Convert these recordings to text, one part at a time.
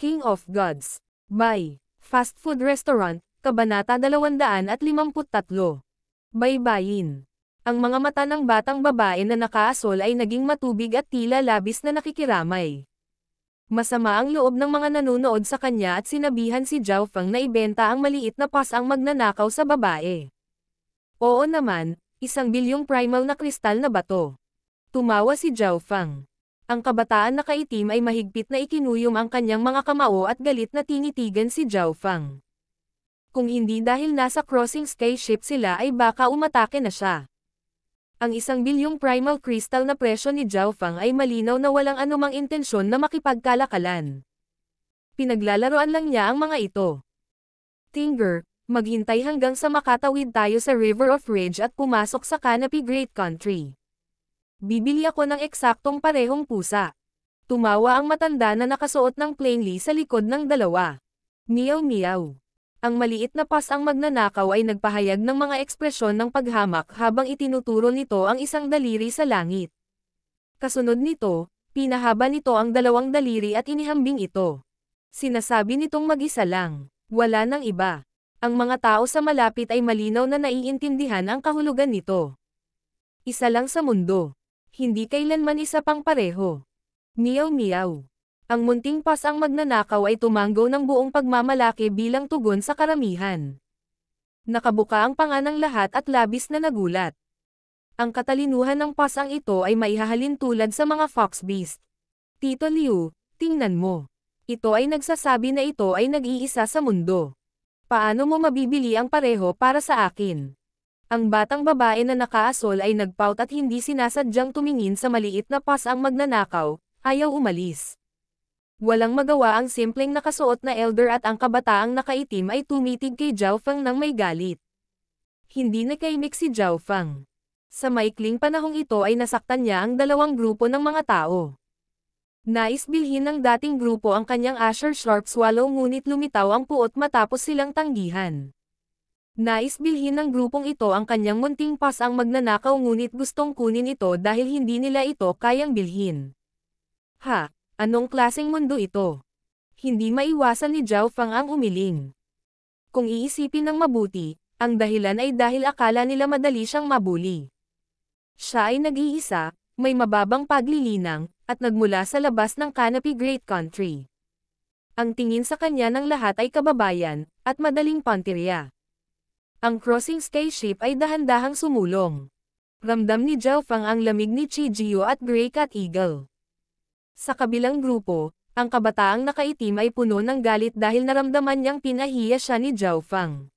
King of Gods. By Fast Food Restaurant, Kabanata 253. Baybayin. Ang mga mata ng batang babae na nakaasol ay naging matubig at tila labis na nakikiramay. Masama ang loob ng mga nanonood sa kanya at sinabihan si Zhao Feng na ibenta ang maliit na pasang magnanakaw sa babae. Oo naman, 1 bilyong primal na kristal na bato. Tumawa si Zhao Feng. Ang kabataan na kaitim ay mahigpit na ikinuyom ang kanyang mga kamao at galit na tinitigan si Zhao Feng. Kung hindi dahil nasa crossing spaceship sila ay baka umatake na siya. Ang 1 bilyong primal crystal na presyo ni Zhao Feng ay malinaw na walang anumang intensyon na makipagkalakalan. Pinaglalaroan lang niya ang mga ito. Tinger, maghintay hanggang sa makatawid tayo sa River of Rage at pumasok sa Canopy Great Country. Bibili ako ng eksaktong parehong pusa. Tumawa ang matanda na nakasuot ng plainly sa likod ng dalawa. Meow meow. Ang maliit na pas ang magnanakaw ay nagpahayag ng mga ekspresyon ng paghamak habang itinuturo nito ang isang daliri sa langit. Kasunod nito, pinahaba nito ang 2 daliri at inihambing ito. Sinasabi nitong mag-isa lang, wala nang iba. Ang mga tao sa malapit ay malinaw na naiintindihan ang kahulugan nito. Isa lang sa mundo. Hindi kailanman isa pang pareho. Meow meow. Ang munting pas ang magnanakaw ay tumanggo ng buong pagmamalaki bilang tugon sa karamihan. Nakabuka ang panga ng lahat at labis na nagulat. Ang katalinuhan ng pasang ito ay maihahalin tulad sa mga fox beast. Tito Liu, tingnan mo. Ito ay nagsasabi na ito ay nag-iisa sa mundo. Paano mo mabibili ang pareho para sa akin? Ang batang babae na nakaasol ay nagpout at hindi sinasadyang tumingin sa maliit na pas ang magnanakaw, ayaw umalis. Walang magawa ang simpleng nakasuot na elder at ang kabataang nakaitim ay tumitig kay Zhao Feng nang may galit. Hindi nakaimik si Zhao Feng. Sa maikling panahong ito ay nasaktan niya ang 2 grupo ng mga tao. Nais bilhin ng dating grupo ang kanyang Asher Sharp Swallow ngunit lumitaw ang puot matapos silang tanggihan. Nais bilhin ng grupong ito ang kanyang munting pas ang magnanakaw ngunit gustong kunin ito dahil hindi nila ito kayang bilhin. Ha, anong klaseng mundo ito? Hindi maiwasan ni Zhao Feng ang umiling. Kung iisipin ng mabuti, ang dahilan ay dahil akala nila madali siyang mabuli. Siya ay nag-iisa, may mababang paglilinang, at nagmula sa labas ng Canopy Great Country. Ang tingin sa kanya ng lahat ay kababayan, at madaling pantirya. Ang crossing spaceship ay dahan-dahang sumulong. Ramdam ni Zhao Feng ang lamig ni Chi Jiu at Grey Cat Eagle. Sa kabilang grupo, ang kabataang nakaitim ay puno ng galit dahil naramdaman niyang pinahiya siya ni Zhao Feng.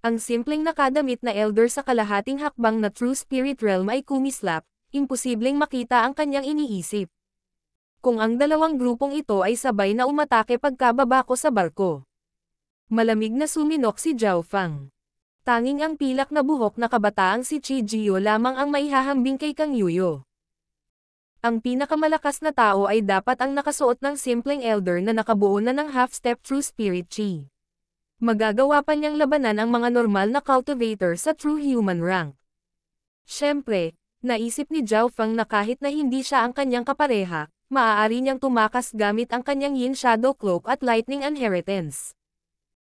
Ang simpleng nakadamit na elder sa kalahating hakbang na True Spirit Realm ay kumislap, imposibleng makita ang kanyang iniisip. Kung ang 2 grupong ito ay sabay na umatake pagkababa ko sa barko. Malamig na suminok si Zhao Feng. Tanging ang pilak na buhok na kabataang si Chi Jiu lamang ang maihahambing kay Kang Yuyo. Ang pinakamalakas na tao ay dapat ang nakasuot ng simpleng elder na nakabuo na ng half-step True Spirit Chi. Magagawa pa niyang labanan ang mga normal na cultivator sa True Human rank. Siyempre, naisip ni Zhao Feng na kahit na hindi siya ang kanyang kapareha, maaari niyang tumakas gamit ang kanyang Yin Shadow Cloak at Lightning Inheritance.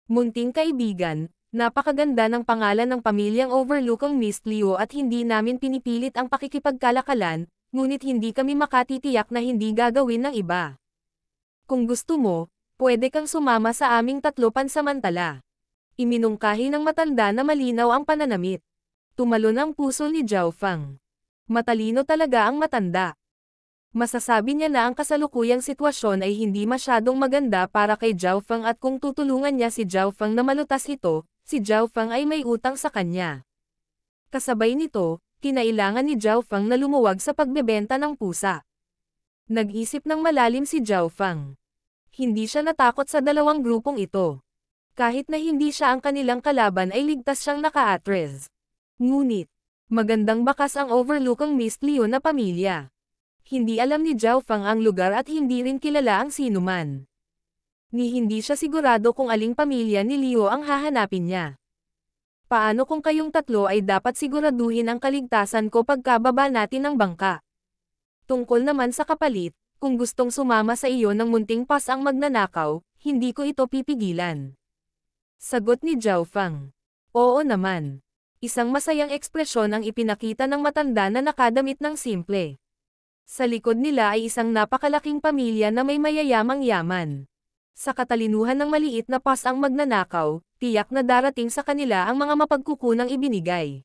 Munting kaibigan, napakaganda ng pangalan ng pamilyang Overlookong Mist Liu at hindi namin pinipilit ang pakikipagkalakalan, ngunit hindi kami makatitiyak na hindi gagawin ng iba. Kung gusto mo, pwede kang sumama sa aming 3 pansamantala. Iminungkahi ng matanda na malinaw ang pananamit. Tumalon ang puso ni Zhao Feng. Matalino talaga ang matanda. Masasabi niya na ang kasalukuyang sitwasyon ay hindi masyadong maganda para kay Zhao Feng at kung tutulungan niya si Zhao Feng na malutas ito, si Zhao Feng ay may utang sa kanya. Kasabay nito, kinailangan ni Zhao Feng na lumuwag sa pagbebenta ng pusa. Nag-isip ng malalim si Zhao Feng. Hindi siya natakot sa 2 grupong ito. Kahit na hindi siya ang kanilang kalaban ay ligtas siyang naka-atres. Ngunit, magandang bakas ang Overlookong Mist Liu na pamilya. Hindi alam ni Zhao Feng ang lugar at hindi rin kilala ang sinuman. Ni hindi siya sigurado kung aling pamilya ni Liu ang hahanapin niya. Paano kung kayong 3 ay dapat siguraduhin ang kaligtasan ko pagkababa natin ng bangka? Tungkol naman sa kapalit, kung gustong sumama sa iyo ng munting pas ang magnanakaw, hindi ko ito pipigilan. Sagot ni Zhao Feng. Oo naman. Isang masayang ekspresyon ang ipinakita ng matanda na nakadamit ng simple. Sa likod nila ay isang napakalaking pamilya na may mayayamang yaman. Sa katalinuhan ng maliit na pas ang magnanakaw, tiyak na darating sa kanila ang mga mapagkukunang ibinigay.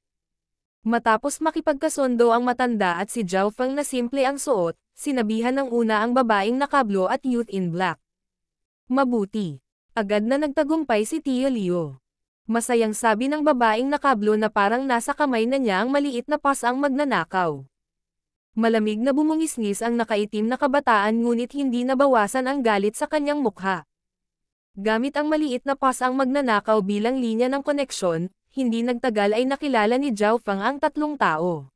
Matapos makipagkasundo ang matanda at si Zhao Feng na simple ang suot, sinabihan ng una ang babaeng nakablo at youth in black. Mabuti. Agad na nagtagumpay si Tio Liu. Masayang sabi ng babaeng nakablo na parang nasa kamay na niya ang maliit na pas ang magnanakaw. Malamig na bumungisngis ang nakaitim na kabataan ngunit hindi nabawasan ang galit sa kanyang mukha. Gamit ang maliit na pas ang magnanakaw bilang linya ng koneksyon, hindi nagtagal ay nakilala ni Zhao Feng ang tatlong tao.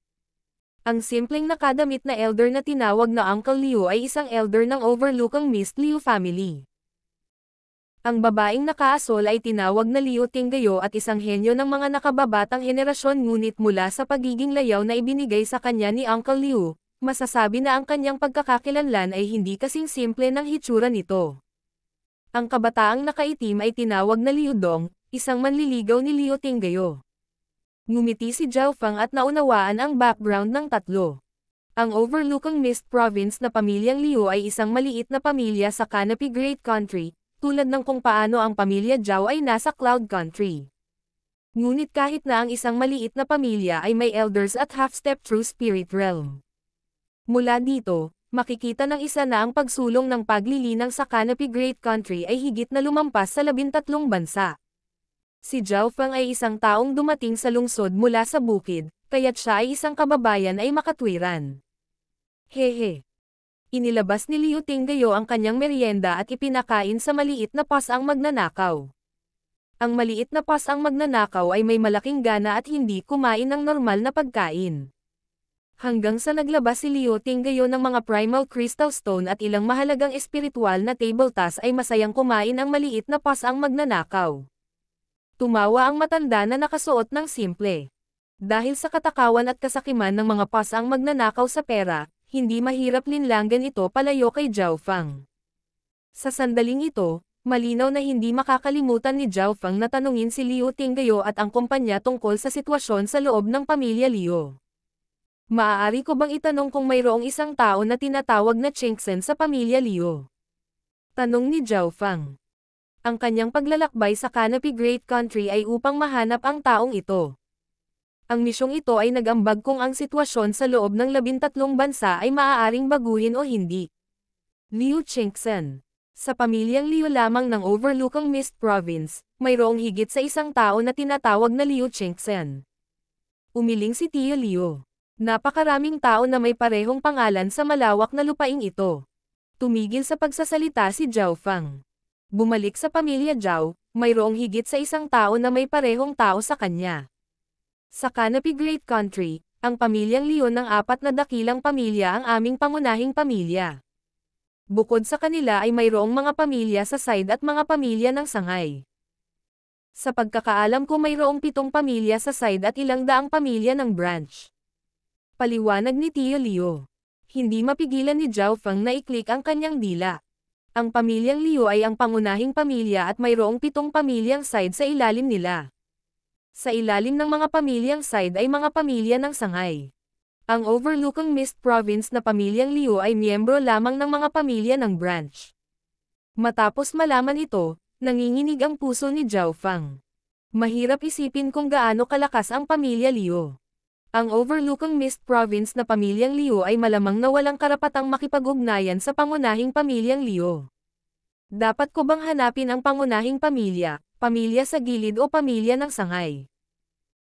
Ang simpleng nakadamit na elder na tinawag na Uncle Liu ay isang elder ng overlookang Mist Liu family. Ang babaeng nakaasol ay tinawag na Liu Tinggayo at isang henyo ng mga nakababatang henerasyon ngunit mula sa pagiging layaw na ibinigay sa kanya ni Uncle Liu, masasabi na ang kanyang pagkakakilanlan ay hindi kasing simple ng hitsura nito. Ang kabataang nakaitim ay tinawag na Liu Dong, isang manliligaw ni Liu Tinggayo. Ngumiti si Zhao Feng at naunawaan ang background ng tatlo. Ang overlookang Mist Province na pamilyang Liu ay isang maliit na pamilya sa Canopy Great Country, tulad ng kung paano ang pamilya Zhao ay nasa Cloud Country. Ngunit kahit na ang isang maliit na pamilya ay may elders at half-step true spirit realm. Mula dito, makikita ng isa na ang pagsulong ng paglilinang sa Canopy Great Country ay higit na lumampas sa 13 bansa. Si Zhao Feng ay isang taong dumating sa lungsod mula sa bukid, kaya't siya ay isang kababayan ay makatwiran. Hehe. Inilabas ni Liu Tinggayo ang kanyang merienda at ipinakain sa maliit na pas ang magnanakaw. Ang maliit na pas ang magnanakaw ay may malaking gana at hindi kumain ng normal na pagkain. Hanggang sa naglabas si Liu Tinggayo ng mga primal crystal stone at ilang mahalagang espiritual na table task ay masayang kumain ang maliit na pas ang magnanakaw. Tumawa ang matanda na nakasuot ng simple. Dahil sa katakawan at kasakiman ng mga pas ang magnanakaw sa pera, hindi mahirap linlanggan ito palayo kay Zhao Feng. Sa sandaling ito, malinaw na hindi makakalimutan ni Zhao Feng na tanungin si Liu Tinggayo at ang kumpanya tungkol sa sitwasyon sa loob ng pamilya Liu. Maaari ko bang itanong kung mayroong isang tao na tinatawag na Chengsen sa pamilya Liu? Tanong ni Zhao Feng. Ang kanyang paglalakbay sa Canopy Great Country ay upang mahanap ang taong ito. Ang misyong ito ay nag-ambag kung ang sitwasyon sa loob ng 13 bansa ay maaaring baguhin o hindi. Liu Chengsen. Sa pamilyang Liu lamang ng overlookang Mist Province, mayroong higit sa isang tao na tinatawag na Liu Chengsen. Umiling si Tio Liu. Napakaraming tao na may parehong pangalan sa malawak na lupaing ito. Tumigil sa pagsasalita si Zhao Feng. Bumalik sa pamilya Zhao, mayroong higit sa isang tao na may parehong tao sa kanya. Sa Canopy Great Country, ang pamilyang Liu ng 4 na dakilang pamilya ang aming pangunahing pamilya. Bukod sa kanila ay mayroong mga pamilya sa side at mga pamilya ng sangay. Sa pagkakaalam ko mayroong 7 pamilya sa side at ilang daang pamilya ng branch. Paliwanag ni Tio Liu. Hindi mapigilan ni Zhao Feng na i-click ang kanyang dila. Ang pamilyang Liu ay ang pangunahing pamilya at mayroong 7 pamilyang side sa ilalim nila. Sa ilalim ng mga pamilyang side ay mga pamilya ng sangay. Ang overlookang Mist Province na pamilyang Liu ay miyembro lamang ng mga pamilya ng branch. Matapos malaman ito, nanginginig ang puso ni Zhao Feng. Mahirap isipin kung gaano kalakas ang pamilya Liu. Ang overlookang Mist Province na pamilyang Liu ay malamang na walang karapatang makipag-ugnayan sa pangunahing pamilyang Liu. Dapat ko bang hanapin ang pangunahing pamilya, pamilya sa gilid o pamilya ng sangay?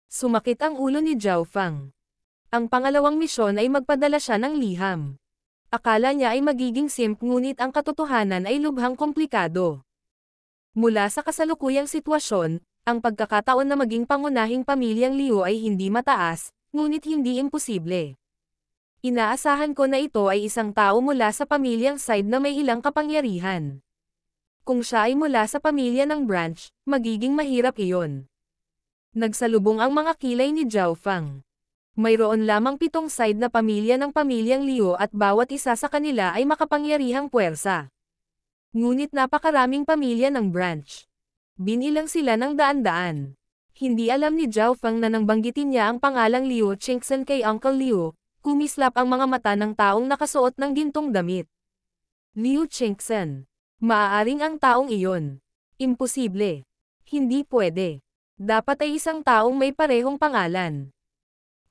Sumakit ang ulo ni Zhao Feng. Ang pangalawang misyon ay magpadala siya ng liham. Akala niya ay magiging simple ngunit ang katotohanan ay lubhang komplikado. Mula sa kasalukuyang sitwasyon, ang pagkakataon na maging pangunahing pamilyang Liu ay hindi mataas, ngunit hindi imposible. Inaasahan ko na ito ay isang tao mula sa pamilyang side na may ilang kapangyarihan. Kung siya ay mula sa pamilya ng branch, magiging mahirap iyon. Nagsalubong ang mga kilay ni Zhao Feng. Mayroon lamang 7 side na pamilya ng pamilyang Liu at bawat isa sa kanila ay makapangyarihang puwersa. Ngunit napakaraming pamilya ng branch. Binilang sila ng daan-daan. Hindi alam ni Zhao Feng na nang banggitin niya ang pangalang Liu Qingxin kay Uncle Liu, kumislap ang mga mata ng taong nakasuot ng gintong damit. Liu Qingxin. Maaaring ang taong iyon. Imposible. Hindi pwede. Dapat ay isang taong may parehong pangalan.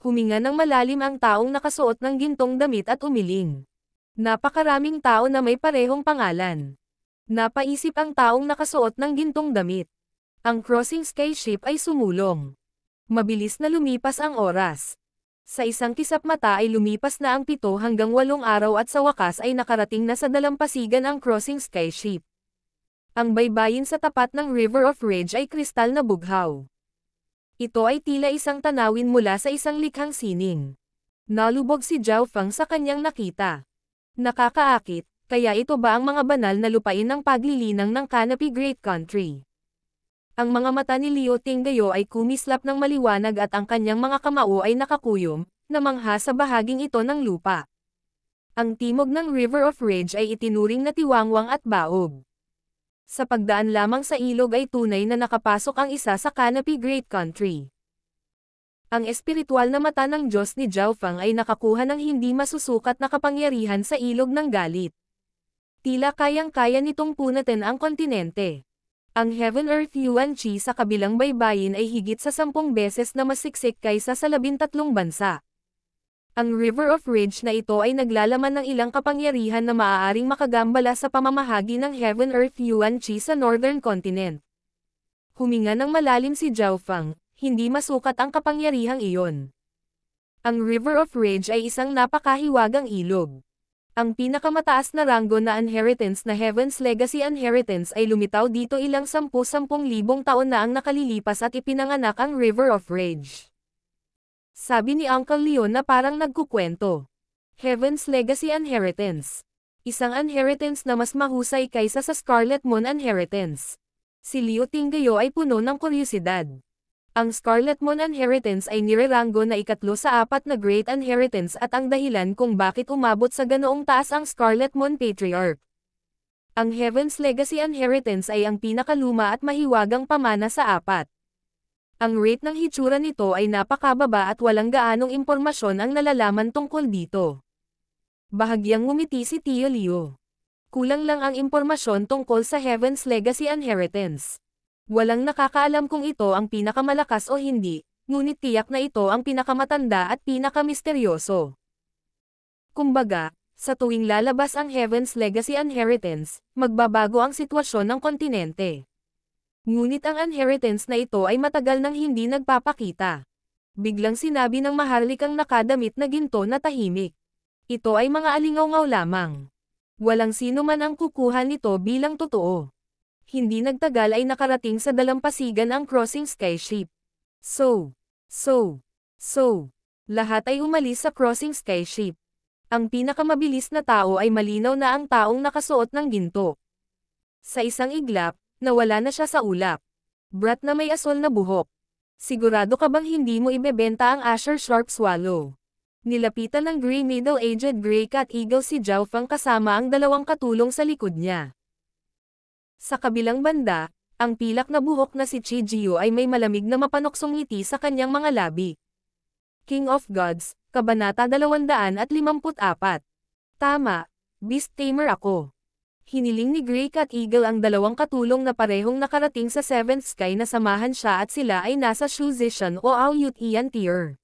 Huminga ng malalim ang taong nakasuot ng gintong damit at umiling. Napakaraming tao na may parehong pangalan. Napaisip ang taong nakasuot ng gintong damit. Ang crossing skyship ay sumulong. Mabilis na lumipas ang oras. Sa isang kisap mata ay lumipas na ang 7 hanggang 8 araw at sa wakas ay nakarating na sa dalampasigan ang crossing skyship. Ang baybayin sa tapat ng River of Rage ay kristal na bughaw. Ito ay tila isang tanawin mula sa isang likhang sining. Nalubog si Zhao Feng sa kanyang nakita. Nakakaakit, kaya ito ba ang mga banal na lupain ng paglilinang ng Canopy Great Country? Ang mga mata ni Liu Tinggayo ay kumislap ng maliwanag at ang kanyang mga kamao ay nakakuyom, namangha sa bahaging ito ng lupa. Ang timog ng River of Rage ay itinuring na tiwangwang at baog. Sa pagdaan lamang sa ilog ay tunay na nakapasok ang isa sa Canopy Great Country. Ang espiritual na mata ng Diyos ni Zhao Feng ay nakakuha ng hindi masusukat na kapangyarihan sa ilog ng galit. Tila kayang-kaya nitong punatin ang kontinente. Ang Heaven Earth Yuan Qi sa kabilang baybayin ay higit sa 10 beses na mas siksik kaysa sa 13 bansa. Ang River of Rage na ito ay naglalaman ng ilang kapangyarihan na maaaring makagambala sa pamamahagi ng Heaven Earth Yuan Qi sa Northern Continent. Huminga ng malalim si Zhao Feng, hindi masukat ang kapangyarihang iyon. Ang River of Rage ay isang napakahiwagang ilog. Ang pinakamataas na ranggo na inheritance na Heaven's Legacy Inheritance ay lumitaw dito ilang 10,000 taon na ang nakalilipas at ipinanganak ang River of Rage. Sabi ni Uncle Leon na parang nagkukwento. Heaven's Legacy Inheritance. Isang inheritance na mas mahusay kaysa sa Scarlet Moon Inheritance. Si Liu Tinggayo ay puno ng kuryosidad. Ang Scarlet Moon Inheritance ay nireranggo na 3 sa 4 na Great Inheritance at ang dahilan kung bakit umabot sa ganoong taas ang Scarlet Moon Patriarch. Ang Heaven's Legacy Inheritance ay ang pinakaluma at mahiwagang pamana sa 4. Ang rate ng hitsura nito ay napakababa at walang gaanong impormasyon ang nalalaman tungkol dito. Bahagyang ngumiti si Tio Liu. Kulang lang ang impormasyon tungkol sa Heaven's Legacy Inheritance. Walang nakakaalam kung ito ang pinakamalakas o hindi, ngunit tiyak na ito ang pinakamatanda at pinakamisteryoso. Kumbaga, sa tuwing lalabas ang Heaven's Legacy Inheritance, magbabago ang sitwasyon ng kontinente. Ngunit ang inheritance na ito ay matagal nang hindi nagpapakita. Biglang sinabi ng maharlikang nakadamit na ginto na tahimik. Ito ay mga alingaw-ngaw lamang. Walang sino man ang kukuha nito bilang totoo. Hindi nagtagal ay nakarating sa dalampasigan ang crossing skyship. Lahat ay umalis sa crossing skyship. Ang pinakamabilis na tao ay malinaw na ang taong nakasuot ng ginto. Sa isang iglap, nawala na siya sa ulap. Brat na may asol na buhok. Sigurado ka bang hindi mo ibebenta ang Asher Sharp Swallow? Nilapitan ng Grey Middle-Aged Grey Cat Eagle si Zhao Feng kasama ang 2 katulong sa likod niya. Sa kabilang banda, ang pilak na buhok na si Chi Jiu ay may malamig na mapanuksong ngiti sa kanyang mga labi. King of Gods, Kabanata 254. Tama, Beast Tamer ako. Hiniling ni Grey Cat Eagle ang 2 katulong na parehong nakarating sa 7th Sky na samahan siya at sila ay nasa Shuzishan o Aoyut Ian tier.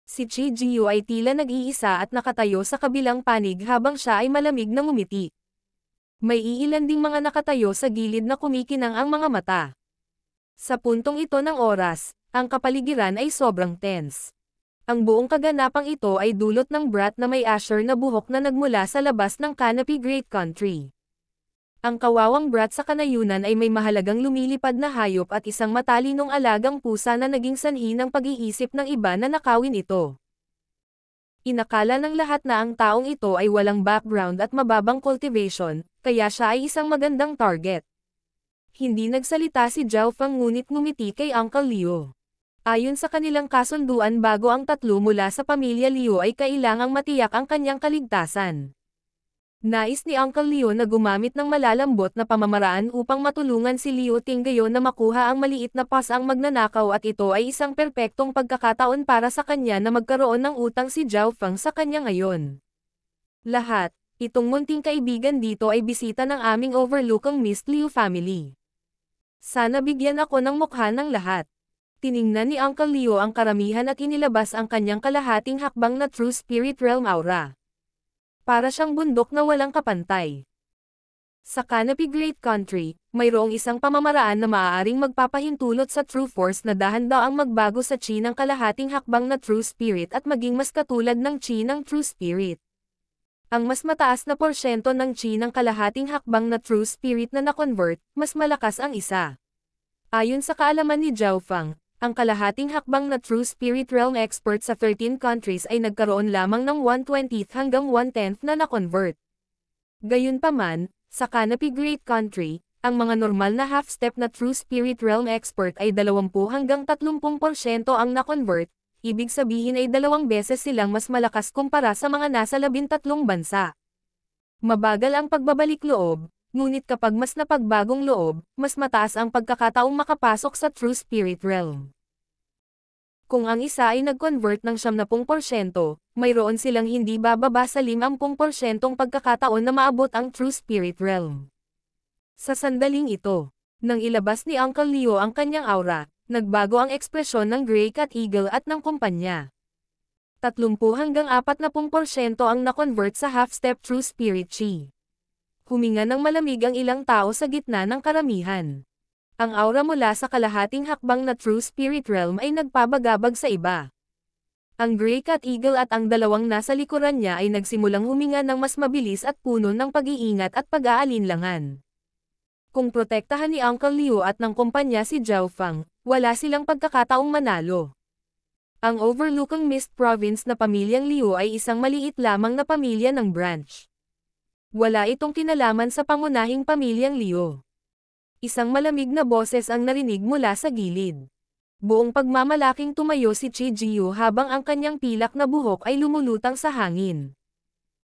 Si Chi Jiu ay tila nag-iisa at nakatayo sa kabilang panig habang siya ay malamig na ngumiti. May iilan ding mga nakatayo sa gilid na kumikinang ang mga mata. Sa puntong ito ng oras, ang kapaligiran ay sobrang tense. Ang buong kaganapang ito ay dulot ng brat na may asher na buhok na nagmula sa labas ng Canopy Great Country. Ang kawawang brat sa kanayunan ay may mahalagang lumilipad na hayop at isang matalinong alagang pusa na naging sanhi ng pag-iisip ng iba na nakawin ito. Inakala ng lahat na ang taong ito ay walang background at mababang cultivation, kaya siya ay isang magandang target. Hindi nagsalita si Zhao Feng ngunit ngumiti kay Uncle Liu. Ayon sa kanilang kasunduan bago ang tatlo mula sa pamilya Liu ay kailangang matiyak ang kanyang kaligtasan. Nais ni Uncle Leo na gumamit ng malalambot na pamamaraan upang matulungan si Liu Tinggayo na makuha ang maliit na pasang magnanakaw at ito ay isang perpektong pagkakataon para sa kanya na magkaroon ng utang si Zhao Feng sa kanya ngayon. Lahat, itong munting kaibigan dito ay bisita ng aming overlookang Miss Liu family. Sana bigyan ako ng mukha ng lahat. Tiningnan ni Uncle Leo ang karamihan at inilabas ang kanyang kalahating hakbang na True Spirit Realm Aura. Para siyang bundok na walang kapantay. Sa Canopy Great Country, mayroong isang pamamaraan na maaaring magpapahintulot sa True Force na dahan-daang magbago sa chi ng kalahating hakbang na True Spirit at maging mas katulad ng chi ng True Spirit. Ang mas mataas na porsyento ng chi ng kalahating hakbang na True Spirit na na-convert, mas malakas ang isa. Ayon sa kaalaman ni Zhao Feng, ang kalahating hakbang na True Spirit Realm expert sa 13 countries ay nagkaroon lamang ng 1/20 hanggang 1/10 na na-convert. Gayunpaman, sa Canopy Great Country, ang mga normal na half-step na True Spirit Realm expert ay 20 hanggang 30% ang na-convert, ibig sabihin ay 2 beses silang mas malakas kumpara sa mga nasa 13 bansa. Mabagal ang pagbabalik loob, ngunit kapag mas napagbagong loob, mas mataas ang pagkakataong makapasok sa True Spirit Realm. Kung ang isa ay nag-convert ng 70%, mayroon silang hindi bababa sa 50% pagkakataon na maabot ang True Spirit Realm. Sa sandaling ito, nang ilabas ni Uncle Leo ang kanyang aura, nagbago ang ekspresyon ng Grey Cat Eagle at ng kumpanya. 30 hanggang 40% ang na-convert sa half-step True Spirit Chi. Huminga ng malamig ang ilang tao sa gitna ng karamihan. Ang aura mula sa kalahating hakbang na True Spirit Realm ay nagpabagabag sa iba. Ang Grey Cat Eagle at ang dalawang nasa likuran niya ay nagsimulang huminga ng mas mabilis at puno ng pag-iingat at pag-aalinlangan. Kung protektahan ni Uncle Leo at ng kumpanya si Zhao Feng, wala silang pagkakataong manalo. Ang overlookang Mist Province na pamilyang Liu ay isang maliit lamang na pamilya ng branch. Wala itong kinalaman sa pangunahing pamilyang Liu. Isang malamig na boses ang narinig mula sa gilid. Buong pagmamalaking tumayo si Chi Jiu habang ang kanyang pilak na buhok ay lumulutang sa hangin.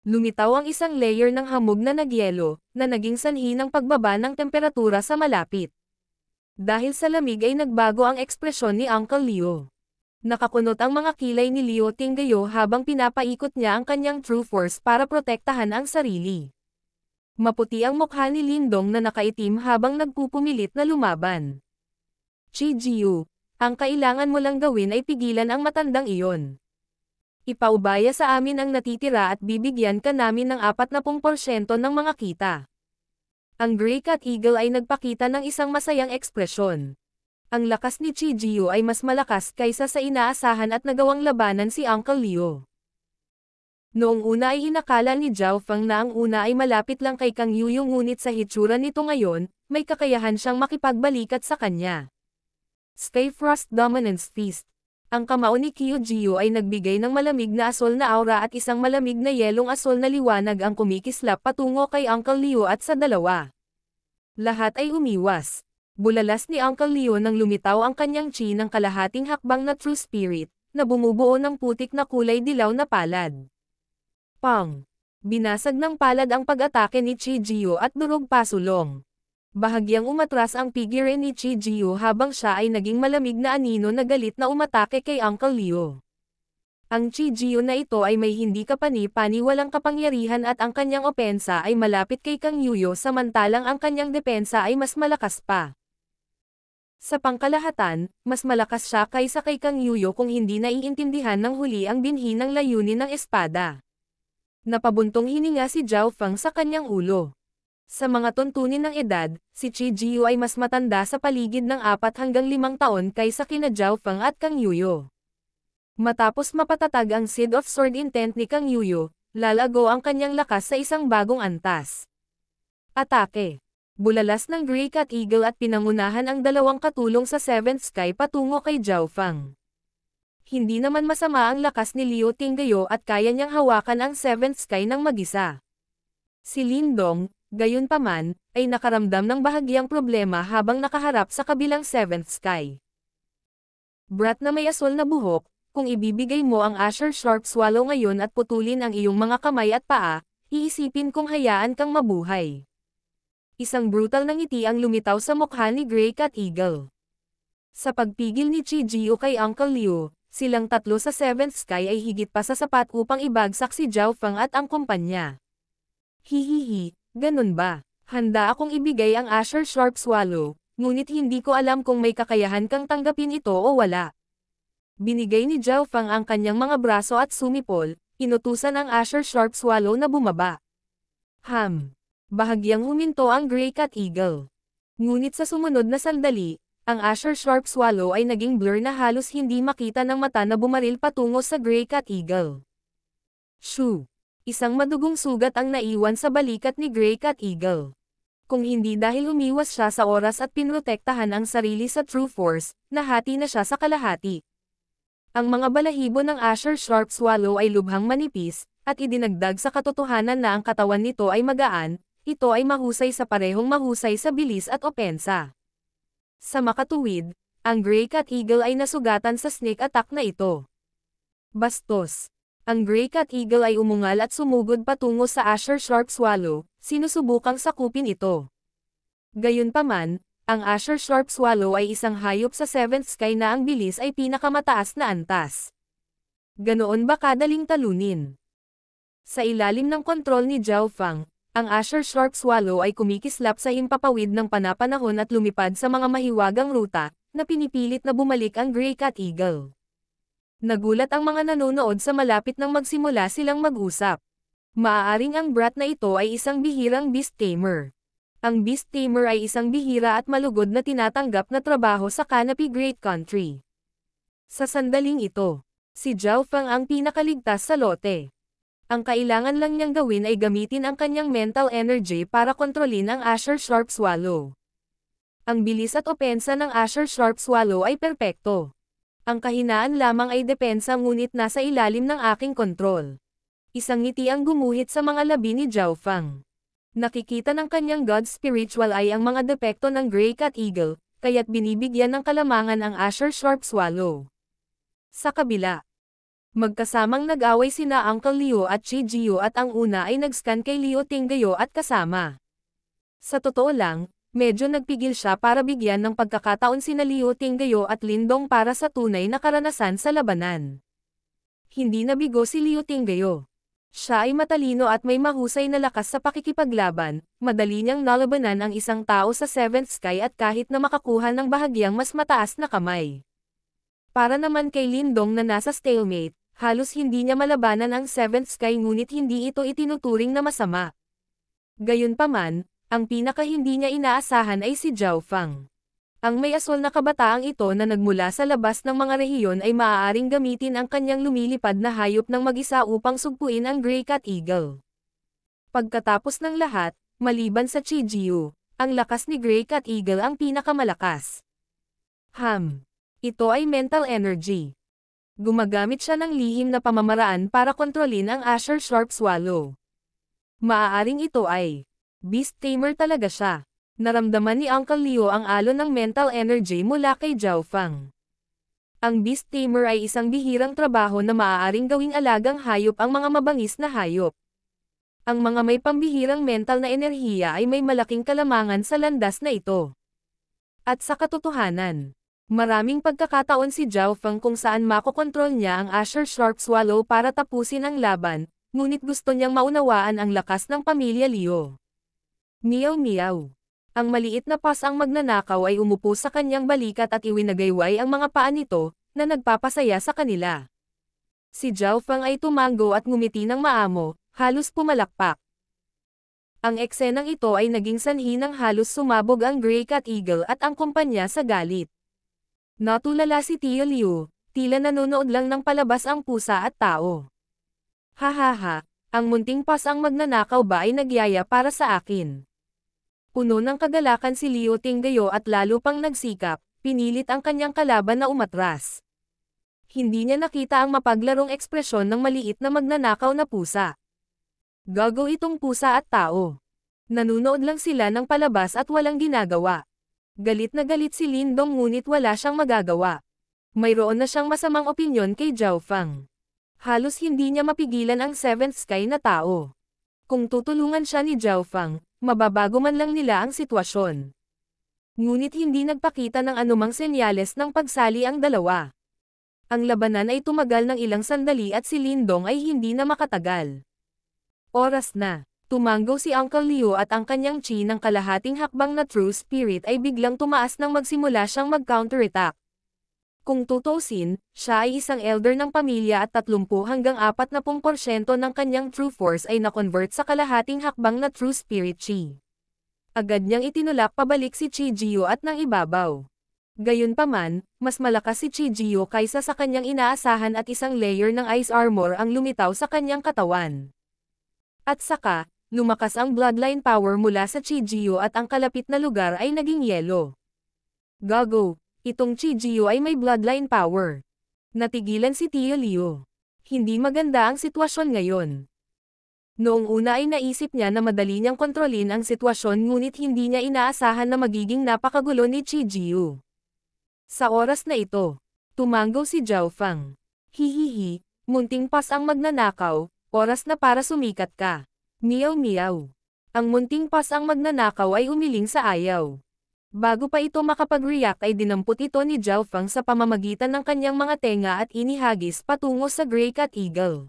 Lumitaw ang isang layer ng hamog na nagyelo, na naging sanhi ng pagbaba ng temperatura sa malapit. Dahil sa lamig ay nagbago ang ekspresyon ni Uncle Leo. Nakakunot ang mga kilay ni Liu Tinggayo habang pinapaikot niya ang kanyang True Force para protektahan ang sarili. Maputi ang mukha ni Lindong na nakaitim habang nagpupumilit na lumaban. Chi Jiu, ang kailangan mo lang gawin ay pigilan ang matandang iyon. Ipaubaya sa amin ang natitira at bibigyan ka namin ng 40% ng mga kita. Ang Grey Cat Eagle ay nagpakita ng isang masayang ekspresyon. Ang lakas ni Chi Jiu ay mas malakas kaysa sa inaasahan at nagawang labanan si Uncle Leo. Noong una ay inakala ni Zhao Feng na ang una ay malapit lang kay Kang Yuyu ngunit sa hitsura nito ngayon, may kakayahan siyang makipagbalikat sa kanya. Sky Frost Dominance Feast. Ang kamao ni Qiu Jiu ay nagbigay ng malamig na asol na aura at isang malamig na yelong asol na liwanag ang kumikislap patungo kay Uncle Leo at sa dalawa. Lahat ay umiwas. Bulalas ni Uncle Leo nang lumitaw ang kanyang chi ng kalahating hakbang na True Spirit, na bumubuo ng putik na kulay dilaw na palad. Pang! Binasag ng palad ang pag-atake ni Chi Jiu at durog pasulong. Bahagyang umatras ang figure ni Chi Jiu habang siya ay naging malamig na anino na galit na umatake kay Uncle Leo. Ang Chi Jiu na ito ay may hindi kapani-pani walang kapangyarihan at ang kanyang opensa ay malapit kay Kang Yuyo samantalang ang kanyang depensa ay mas malakas pa. Sa pangkalahatan, mas malakas siya kaysa kay Kang Yuyo kung hindi naiintindihan ng huli ang binhi ng layunin ng espada. Napabuntong hininga si Zhao Feng sa kanyang ulo. Sa mga tuntunin ng edad, si Chi Jiu ay mas matanda sa paligid ng 4 hanggang 5 taon kaysa kina Zhao Feng at Kang Yuyo. Matapos mapatatag ang Seed of Sword Intent ni Kang Yuyo, lalago ang kanyang lakas sa isang bagong antas. Atake. Bulalas ng Grey Cat Eagle at pinangunahan ang dalawang katulong sa 7th Sky patungo kay Zhao Feng. Hindi naman masama ang lakas ni Liu Tinggayo at kaya niyang hawakan ang 7th Sky ng mag-isa. Si Lindong, gayunpaman, ay nakaramdam ng bahagyang problema habang nakaharap sa kabilang 7th Sky. Brat na may asol na buhok, kung ibibigay mo ang Asher Sharp Swallow ngayon at putulin ang iyong mga kamay at paa, iisipin kong hayaan kang mabuhay. Isang brutal na ngiti ang lumitaw sa mukha ni Grey Cat Eagle. Sa pagpigil ni Chijio kay Uncle Liu, silang tatlo sa Seventh Sky ay higit pa sa sapat upang ibagsak si Zhao Feng at ang kumpanya. Hihihi, ganun ba? Handa akong ibigay ang Asher Sharp Swallow, ngunit hindi ko alam kung may kakayahan kang tanggapin ito o wala. Binigay ni Zhao Feng ang kanyang mga braso at sumipol, inutusan ang Asher Sharp Swallow na bumaba. Bahagyang huminto ang Grey Cat Eagle. Ngunit sa sumunod na sandali, ang Asher Sharp Swallow ay naging blur na halos hindi makita ng mata na bumaril patungo sa Grey Cat Eagle. Shoo! Isang madugong sugat ang naiwan sa balikat ni Grey Cat Eagle. Kung hindi dahil umiwas siya sa oras at pinrotektahan ang sarili sa True Force, nahati na siya sa kalahati. Ang mga balahibo ng Asher Sharp Swallow ay lubhang manipis, at idinagdag sa katotohanan na ang katawan nito ay magaan, ito ay mahusay sa parehong mahusay sa bilis at opensa. Sa makatuwid, ang Grey Cat Eagle ay nasugatan sa sneak attack na ito. Bastos. Ang Grey Cat Eagle ay umungal at sumugod patungo sa Asher Sharp Swallow, sinusubukang sakupin ito. Gayunpaman, ang Asher Sharp Swallow ay isang hayop sa Seventh Sky na ang bilis ay pinakamataas na antas. Ganoon ba kadaling talunin? Sa ilalim ng kontrol ni Zhao Feng, ang Asher Sharp Swallow ay kumikislap sa himpapawid ng panapanahon at lumipad sa mga mahiwagang ruta, na pinipilit na bumalik ang Grey Cat Eagle. Nagulat ang mga nanonood sa malapit nang magsimula silang mag-usap. Maaaring ang brat na ito ay isang bihirang beast tamer. Ang beast tamer ay isang bihira at malugod na tinatanggap na trabaho sa Canopy Great Country. Sa sandaling ito, si Zhao Feng ang pinakaligtas sa lote. Ang kailangan lang niyang gawin ay gamitin ang kanyang mental energy para kontrolin ang Asher Sharp Swallow. Ang bilis at opensa ng Asher Sharp Swallow ay perpekto. Ang kahinaan lamang ay depensa ngunit nasa ilalim ng aking kontrol. Isang ngiti ang gumuhit sa mga labi ni Zhao Feng. Nakikita ng kanyang God Spiritual Eye ang mga depekto ng Grey Cat Eagle, kaya't binibigyan ng kalamangan ang Asher Sharp Swallow. Sa kabila, magkasamang nag-away sina Uncle Liu at Chijio at ang una ay nag-scan kay Liu Tinggayo at kasama. Sa totoo lang, medyo nagpigil siya para bigyan ng pagkakataon sina Liu Tinggayo at Lindong para sa tunay na karanasan sa labanan. Hindi nabigo si Liu Tinggayo. Siya ay matalino at may mahusay na lakas sa pakikipaglaban, madali niyang nalabanan ang isang tao sa Seventh Sky at kahit na makakuha ng bahagyang mas mataas na kamay. Para naman kay Lindong na nasa stalemate, halos hindi niya malabanan ang Seventh Sky ngunit hindi ito itinuturing na masama. Gayunpaman, ang pinaka hindi niya inaasahan ay si Zhao Feng. Ang may asol na kabataang ito na nagmula sa labas ng mga rehiyon ay maaaring gamitin ang kanyang lumilipad na hayop ng mag-isa upang sugpuin ang Grey Cat Eagle. Pagkatapos ng lahat, maliban sa Chijio, ang lakas ni Grey Cat Eagle ang pinakamalakas. Ito ay mental energy. Gumagamit siya ng lihim na pamamaraan para kontrolin ang Asher Sharp Swallow. Maaaring ito ay Beast Tamer talaga siya. Naramdaman ni Uncle Liu ang alon ng mental energy mula kay Zhao Feng. Ang Beast Tamer ay isang bihirang trabaho na maaaring gawing alagang hayop ang mga mabangis na hayop. Ang mga may pambihirang mental na enerhiya ay may malaking kalamangan sa landas na ito. At sa katotohanan, maraming pagkakataon si Zhao Feng kung saan makokontrol niya ang Asher Sharp Swallow para tapusin ang laban, ngunit gusto niyang maunawaan ang lakas ng pamilya Liu. Meow meow. Ang maliit na paws ang magnanakaw ay umupo sa kanyang balikat at iwinagayway ang mga paa nito, na nagpapasaya sa kanila. Si Zhao Feng ay tumango at ngumiti ng maamo, halos pumalakpak. Ang eksenang ito ay naging sanhi ng halos sumabog ang Grey Cat Eagle at ang kumpanya sa galit. Natulala si Tio Liu, tila nanonood lang ng palabas ang pusa at tao. Hahaha, ang munting paws ang magnanakaw ba ay nagyaya para sa akin? Puno ng kagalakan si Liu Tinggayo at lalo pang nagsikap, pinilit ang kanyang kalaban na umatras. Hindi niya nakita ang mapaglarong ekspresyon ng maliit na magnanakaw na pusa. Gago itong pusa at tao. Nanunood lang sila ng palabas at walang ginagawa. Galit na galit si Lindong ngunit wala siyang magagawa. Mayroon na siyang masamang opinyon kay Zhao Fang. Halos hindi niya mapigilan ang Seventh Sky na tao. Kung tutulungan siya ni Zhao Fang, mababago man lang nila ang sitwasyon. Ngunit hindi nagpakita ng anumang senyales ng pagsali ang dalawa. Ang labanan ay tumagal ng ilang sandali at si Lindong ay hindi na makatagal. Oras na. Tumanggo si Uncle Leo at ang kanyang chi ng kalahating hakbang na True Spirit ay biglang tumaas nang magsimula siyang mag-counterattack. Kung tutuusin, siya ay isang elder ng pamilya at 30 hanggang 40% ng kanyang True Force ay na-convert sa kalahating hakbang na True Spirit Chi. Agad niyang itinulak pabalik si Chi Jio at nang ibabaw. Gayunpaman, mas malakas si Chi Jio kaysa sa kanyang inaasahan at isang layer ng ice armor ang lumitaw sa kanyang katawan. At saka, lumakas ang bloodline power mula sa Chi Jio at ang kalapit na lugar ay naging yelo. Gago, itong Chi Jio ay may bloodline power. Natigilan si Tio Leo. Hindi maganda ang sitwasyon ngayon. Noong una ay naisip niya na madali niyang kontrolin ang sitwasyon ngunit hindi niya inaasahan na magiging napakagulo ni Chi Jio. Sa oras na ito, tumanggo si Zhao Fang. Hihihi, munting pas ang magnanakaw, oras na para sumikat ka. Meow meow. Ang munting pas ang magnanakaw ay umiling sa ayaw. Bago pa ito makapag-react ay dinampot ito ni Zhao Fang sa pamamagitan ng kanyang mga tenga at inihagis patungo sa Grey Cat Eagle.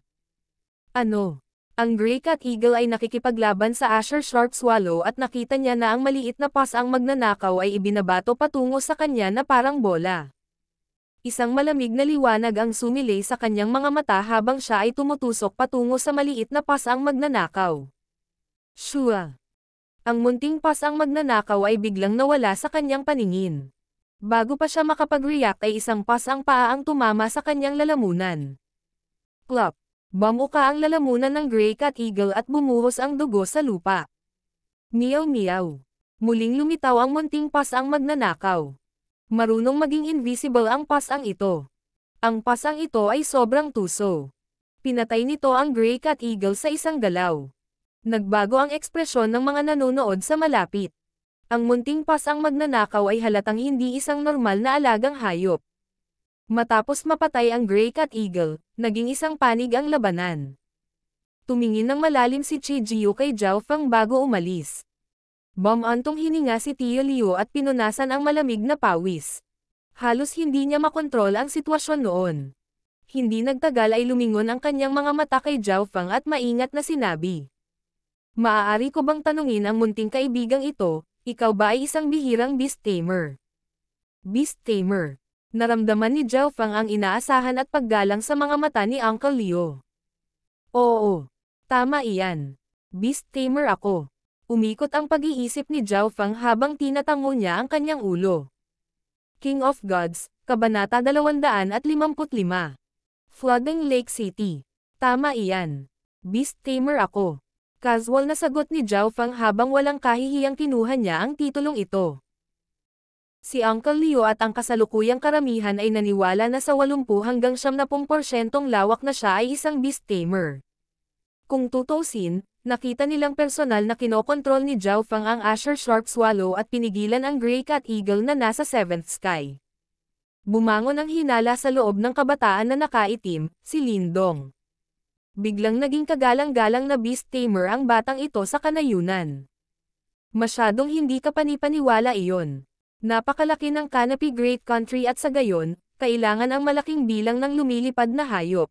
Ano? Ang Grey Cat Eagle ay nakikipaglaban sa Asher Sharp Swallow at nakita niya na ang maliit na pas ang magnanakaw ay ibinabato patungo sa kanya na parang bola. Isang malamig na liwanag ang sumilay sa kanyang mga mata habang siya ay tumutusok patungo sa maliit na pas ang magnanakaw. Shua! Ang munting pas ang magnanakaw ay biglang nawala sa kanyang paningin. Bago pa siya makapag-react ay isang pas ang paa ang tumama sa kanyang lalamunan. Plop! Bamuka ang lalamunan ng Grey Cat Eagle at bumuhos ang dugo sa lupa. Meow meow! Muling lumitaw ang munting pas ang magnanakaw. Marunong maging invisible ang pasang ito. Ang pasang ito ay sobrang tuso. Pinatay nito ang Grey Cat Eagle sa isang galaw. Nagbago ang ekspresyon ng mga nanonood sa malapit. Ang munting pasang magnanakaw ay halatang hindi isang normal na alagang hayop. Matapos mapatay ang Grey Cat Eagle, naging isang panig ang labanan. Tumingin ng malalim si Chi Jio kay Zhao Fang bago umalis. Bumantong hininga si Tio Leo at pinunasan ang malamig na pawis. Halos hindi niya makontrol ang sitwasyon noon. Hindi nagtagal ay lumingon ang kanyang mga mata kay Zhao Fang at maingat na sinabi. Maaari ko bang tanungin ang munting kaibigang ito, ikaw ba ay isang bihirang beast tamer? Beast tamer. Naramdaman ni Zhao Fang ang inaasahan at paggalang sa mga mata ni Uncle Leo. Oo. Tama iyan. Beast tamer ako. Umikot ang pag-iisip ni Zhao Fang habang tinatango niya ang kanyang ulo. King of Gods, Kabanata 255. Flooding Lake City. Tama iyan. Beast tamer ako. Casual na sagot ni Zhao Fang habang walang kahihiyang kinuha niya ang titulong ito. Si Uncle Leo at ang kasalukuyang karamihan ay naniwala na sa 80 hanggang 90% lawak na siya ay isang beast tamer. Kung tutuusin, nakita nilang personal na kinokontrol ni Zhao Fang ang Asher Sharp Swallow at pinigilan ang Grey Cat Eagle na nasa 7th Sky. Bumangon ang hinala sa loob ng kabataan na nakaitim, si Lindong. Biglang naging kagalang-galang na beast tamer ang batang ito sa kanayunan. Masyadong hindi kapanipaniwala iyon. Napakalaki ng Canopy Great Country at sa gayon, kailangan ang malaking bilang ng lumilipad na hayop.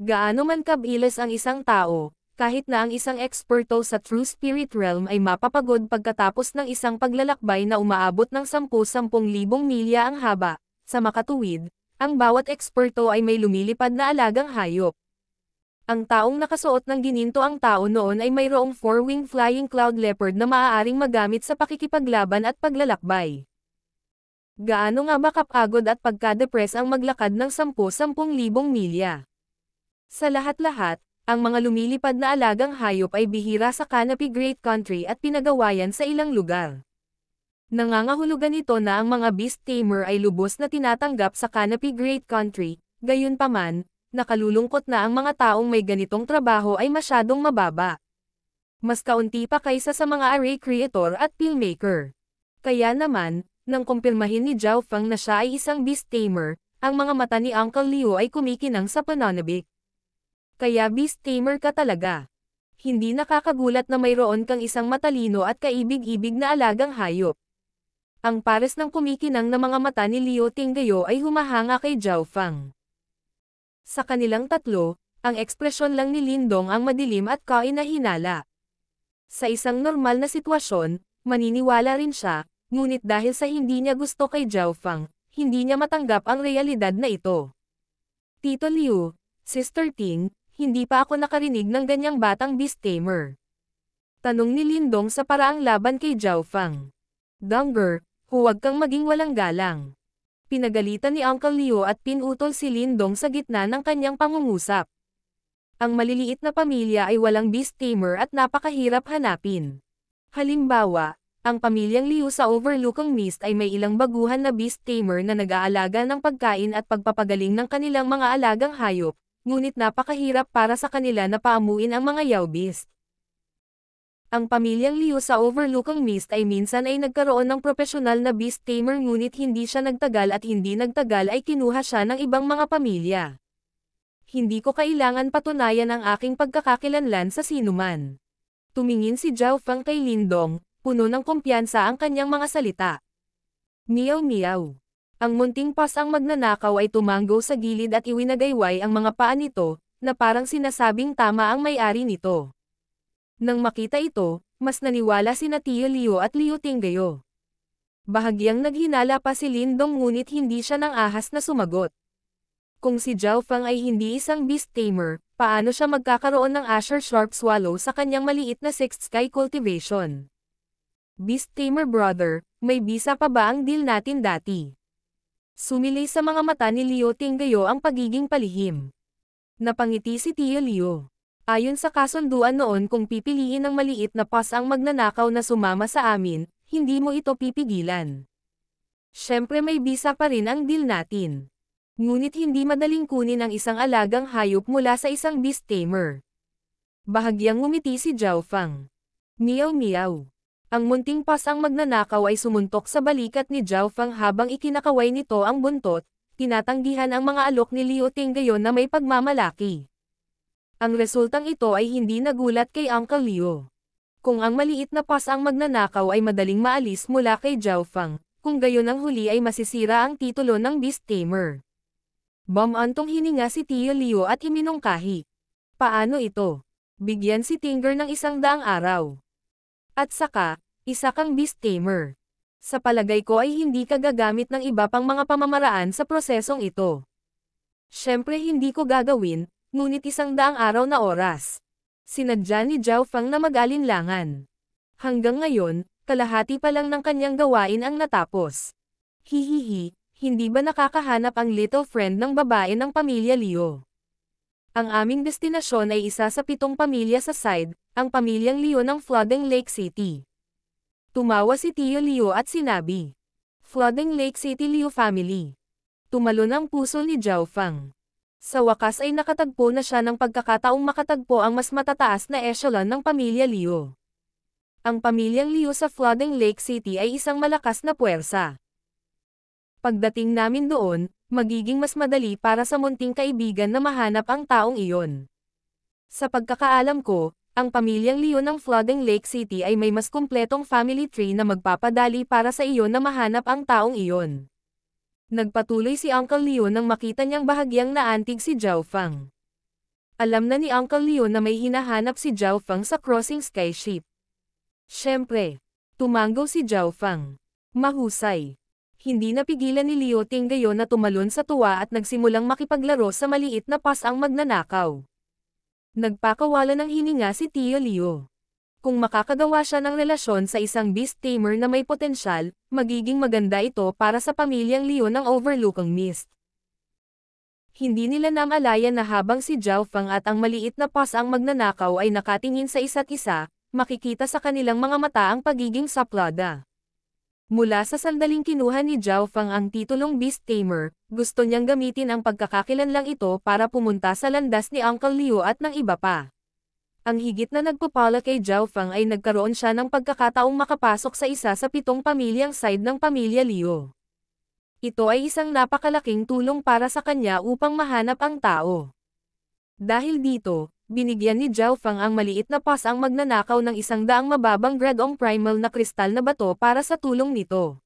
Gaano man kabilis ang isang tao, kahit na ang isang eksperto sa True Spirit Realm ay mapapagod pagkatapos ng isang paglalakbay na umaabot ng 10,000 milya ang haba, sa makatuwid, ang bawat eksperto ay may lumilipad na alagang hayop. Ang taong nakasuot ng gininto ang tao noon ay mayroong 4-wing flying cloud leopard na maaaring magamit sa pakikipaglaban at paglalakbay. Gaano nga ba kapagod at pagka-depress ang maglakad ng 10,000 milya? Sa lahat-lahat, ang mga lumilipad na alagang hayop ay bihira sa Canopy Great Country at pinagawayan sa ilang lugar. Nangangahulugan ito na ang mga beast tamer ay lubos na tinatanggap sa Canopy Great Country, gayunpaman, nakalulungkot na ang mga taong may ganitong trabaho ay masyadong mababa. Mas kaunti pa kaysa sa mga array creator at filmmaker. Kaya naman, nang kumpirmahin ni Zhao Fang na siya ay isang beast tamer, ang mga mata ni Uncle Leo ay kumikinang sa pananabik. Kaya beast tamer ka talaga. Hindi nakakagulat na mayroon kang isang matalino at kaibig-ibig na alagang hayop. Ang pares ng kumikinang na mga mata ni Liu Tinggayo ay humahanga kay Zhao Fang. Sa kanilang tatlo, ang ekspresyon lang ni Lindong ang madilim at kainahinala. Sa isang normal na sitwasyon, maniniwala rin siya, ngunit dahil sa hindi niya gusto kay Zhao Fang, hindi niya matanggap ang realidad na ito. Tito Liu, Sister Ting, hindi pa ako nakarinig ng ganyang batang beast tamer. Tanong ni Lindong sa paraang laban kay Zhao Fang. Dongger, huwag kang maging walang galang. Pinagalitan ni Uncle Leo at pinutol si Lindong sa gitna ng kanyang pangungusap. Ang maliliit na pamilya ay walang beast tamer at napakahirap hanapin. Halimbawa, ang pamilyang Liu sa Overlooking Mist ay may ilang baguhan na beast tamer na nag-aalaga ng pagkain at pagpapagaling ng kanilang mga alagang hayop, ngunit napakahirap para sa kanila na paamuin ang mga yaw beast. Ang pamilyang Liu sa Overlooking Mist ay minsan ay nagkaroon ng profesional na beast tamer ngunit hindi siya nagtagal at hindi nagtagal ay kinuha siya ng ibang mga pamilya. Hindi ko kailangan patunayan ang aking pagkakakilanlan sa sinuman. Tumingin si Zhao Fang kay Lindong, puno ng kumpiyansa ang kanyang mga salita. Meow meow. Ang munting pas ang magnanakaw ay tumanggo sa gilid at iwinagayway ang mga paa nito, na parang sinasabing tama ang may-ari nito. Nang makita ito, mas naniwala sina Tio Liu at Liu Tinggayo. Bahagyang naghinala pa si Lindong ngunit hindi siya nang ahas na sumagot. Kung si Zhao Fang ay hindi isang beast tamer, paano siya magkakaroon ng Asher Sharp Swallow sa kanyang maliit na Sixth Sky cultivation? Beast tamer brother, may bisa pa ba ang deal natin dati? Sumilay sa mga mata ni Liu Tinggayo ang pagiging palihim. Napangiti si Tio Liu. Ayon sa kasunduan noon kung pipiliin ng maliit na pas ang magnanakaw na sumama sa amin, hindi mo ito pipigilan. Siyempre may bisa pa rin ang deal natin. Ngunit hindi madaling kunin ang isang alagang hayop mula sa isang beast tamer. Bahagyang ngumiti si Zhao Fang. Meow meow. Ang munting pas ang magnanakaw ay sumuntok sa balikat ni Zhao Fang habang ikinakaway nito ang buntot, tinatanggihan ang mga alok ni Liu Tinggayo na may pagmamalaki. Ang resultang ito ay hindi nagulat kay Uncle Leo. Kung ang maliit na pas ang magnanakaw ay madaling maalis mula kay Zhao Fang, kung gayon ang huli ay masisira ang titulo ng beast tamer. Bumantong hininga si Tio Liu at iminungkahi. Paano ito? Bigyan si Tinger ng 100 araw. At saka, isa kang beast tamer. Sa palagay ko ay hindi ka gagamit ng iba pang mga pamamaraan sa prosesong ito. Siyempre hindi ko gagawin, ngunit 100 araw na oras. Sinadya ni Zhao Fang na mag-alinlangan. Hanggang ngayon, kalahati pa lang ng kanyang gawain ang natapos. Hihihi, hindi ba nakakahanap ang little friend ng babae ng pamilya Liu? Ang aming destinasyon ay isa sa 7 pamilya sa side, ang pamilyang Liu ng Flooding Lake City. Tumawa si Tio Liu at sinabi, Flooding Lake City Liu family. Tumalon ang puso ni Zhao Fang. Sa wakas ay nakatagpo na siya ng pagkakataong makatagpo ang mas matataas na echelon ng pamilya Liu. Ang pamilyang Liu sa Flooding Lake City ay isang malakas na puwersa. Pagdating namin doon, magiging mas madali para sa munting kaibigan na mahanap ang taong iyon. Sa pagkakaalam ko, ang pamilyang Liu ng Flooding Lake City ay may mas kumpletong family tree na magpapadali para sa iyo na mahanap ang taong iyon. Nagpatuloy si Uncle Leo nang makita niyang bahagyang naantig si Zhao Fang. Alam na ni Uncle Leo na may hinahanap si Zhao Fang sa crossing skyship. Siyempre, tumanggo si Zhao Fang. Mahusay. Hindi napigilan ni Liu Tinggayo na tumalon sa tuwa at nagsimulang makipaglaro sa maliit na pas ang magnanakaw. Nagpakawala ng hininga si Tio Liu. Kung makakagawa siya ng relasyon sa isang beast tamer na may potensyal, magiging maganda ito para sa pamilyang Liu ng Overlooking Mist. Hindi nila namalayan na habang si Zhao Fang at ang maliit na pas ang magnanakaw ay nakatingin sa isa't isa, makikita sa kanilang mga mata ang pagiging saplada. Mula sa sandaling kinuha ni Zhao Fang ang titulong beast tamer, gusto niyang gamitin ang pagkakakilanlang ito para pumunta sa landas ni Uncle Leo at ng iba pa. Ang higit na nagpapala kay Zhao Fang ay nagkaroon siya ng pagkakataong makapasok sa isa sa 7 pamilyang side ng pamilya Leo. Ito ay isang napakalaking tulong para sa kanya upang mahanap ang tao. Dahil dito, binigyan ni Zhao Feng ang maliit na pas ang magnanakaw ng 100 mababang gradong primal na kristal na bato para sa tulong nito.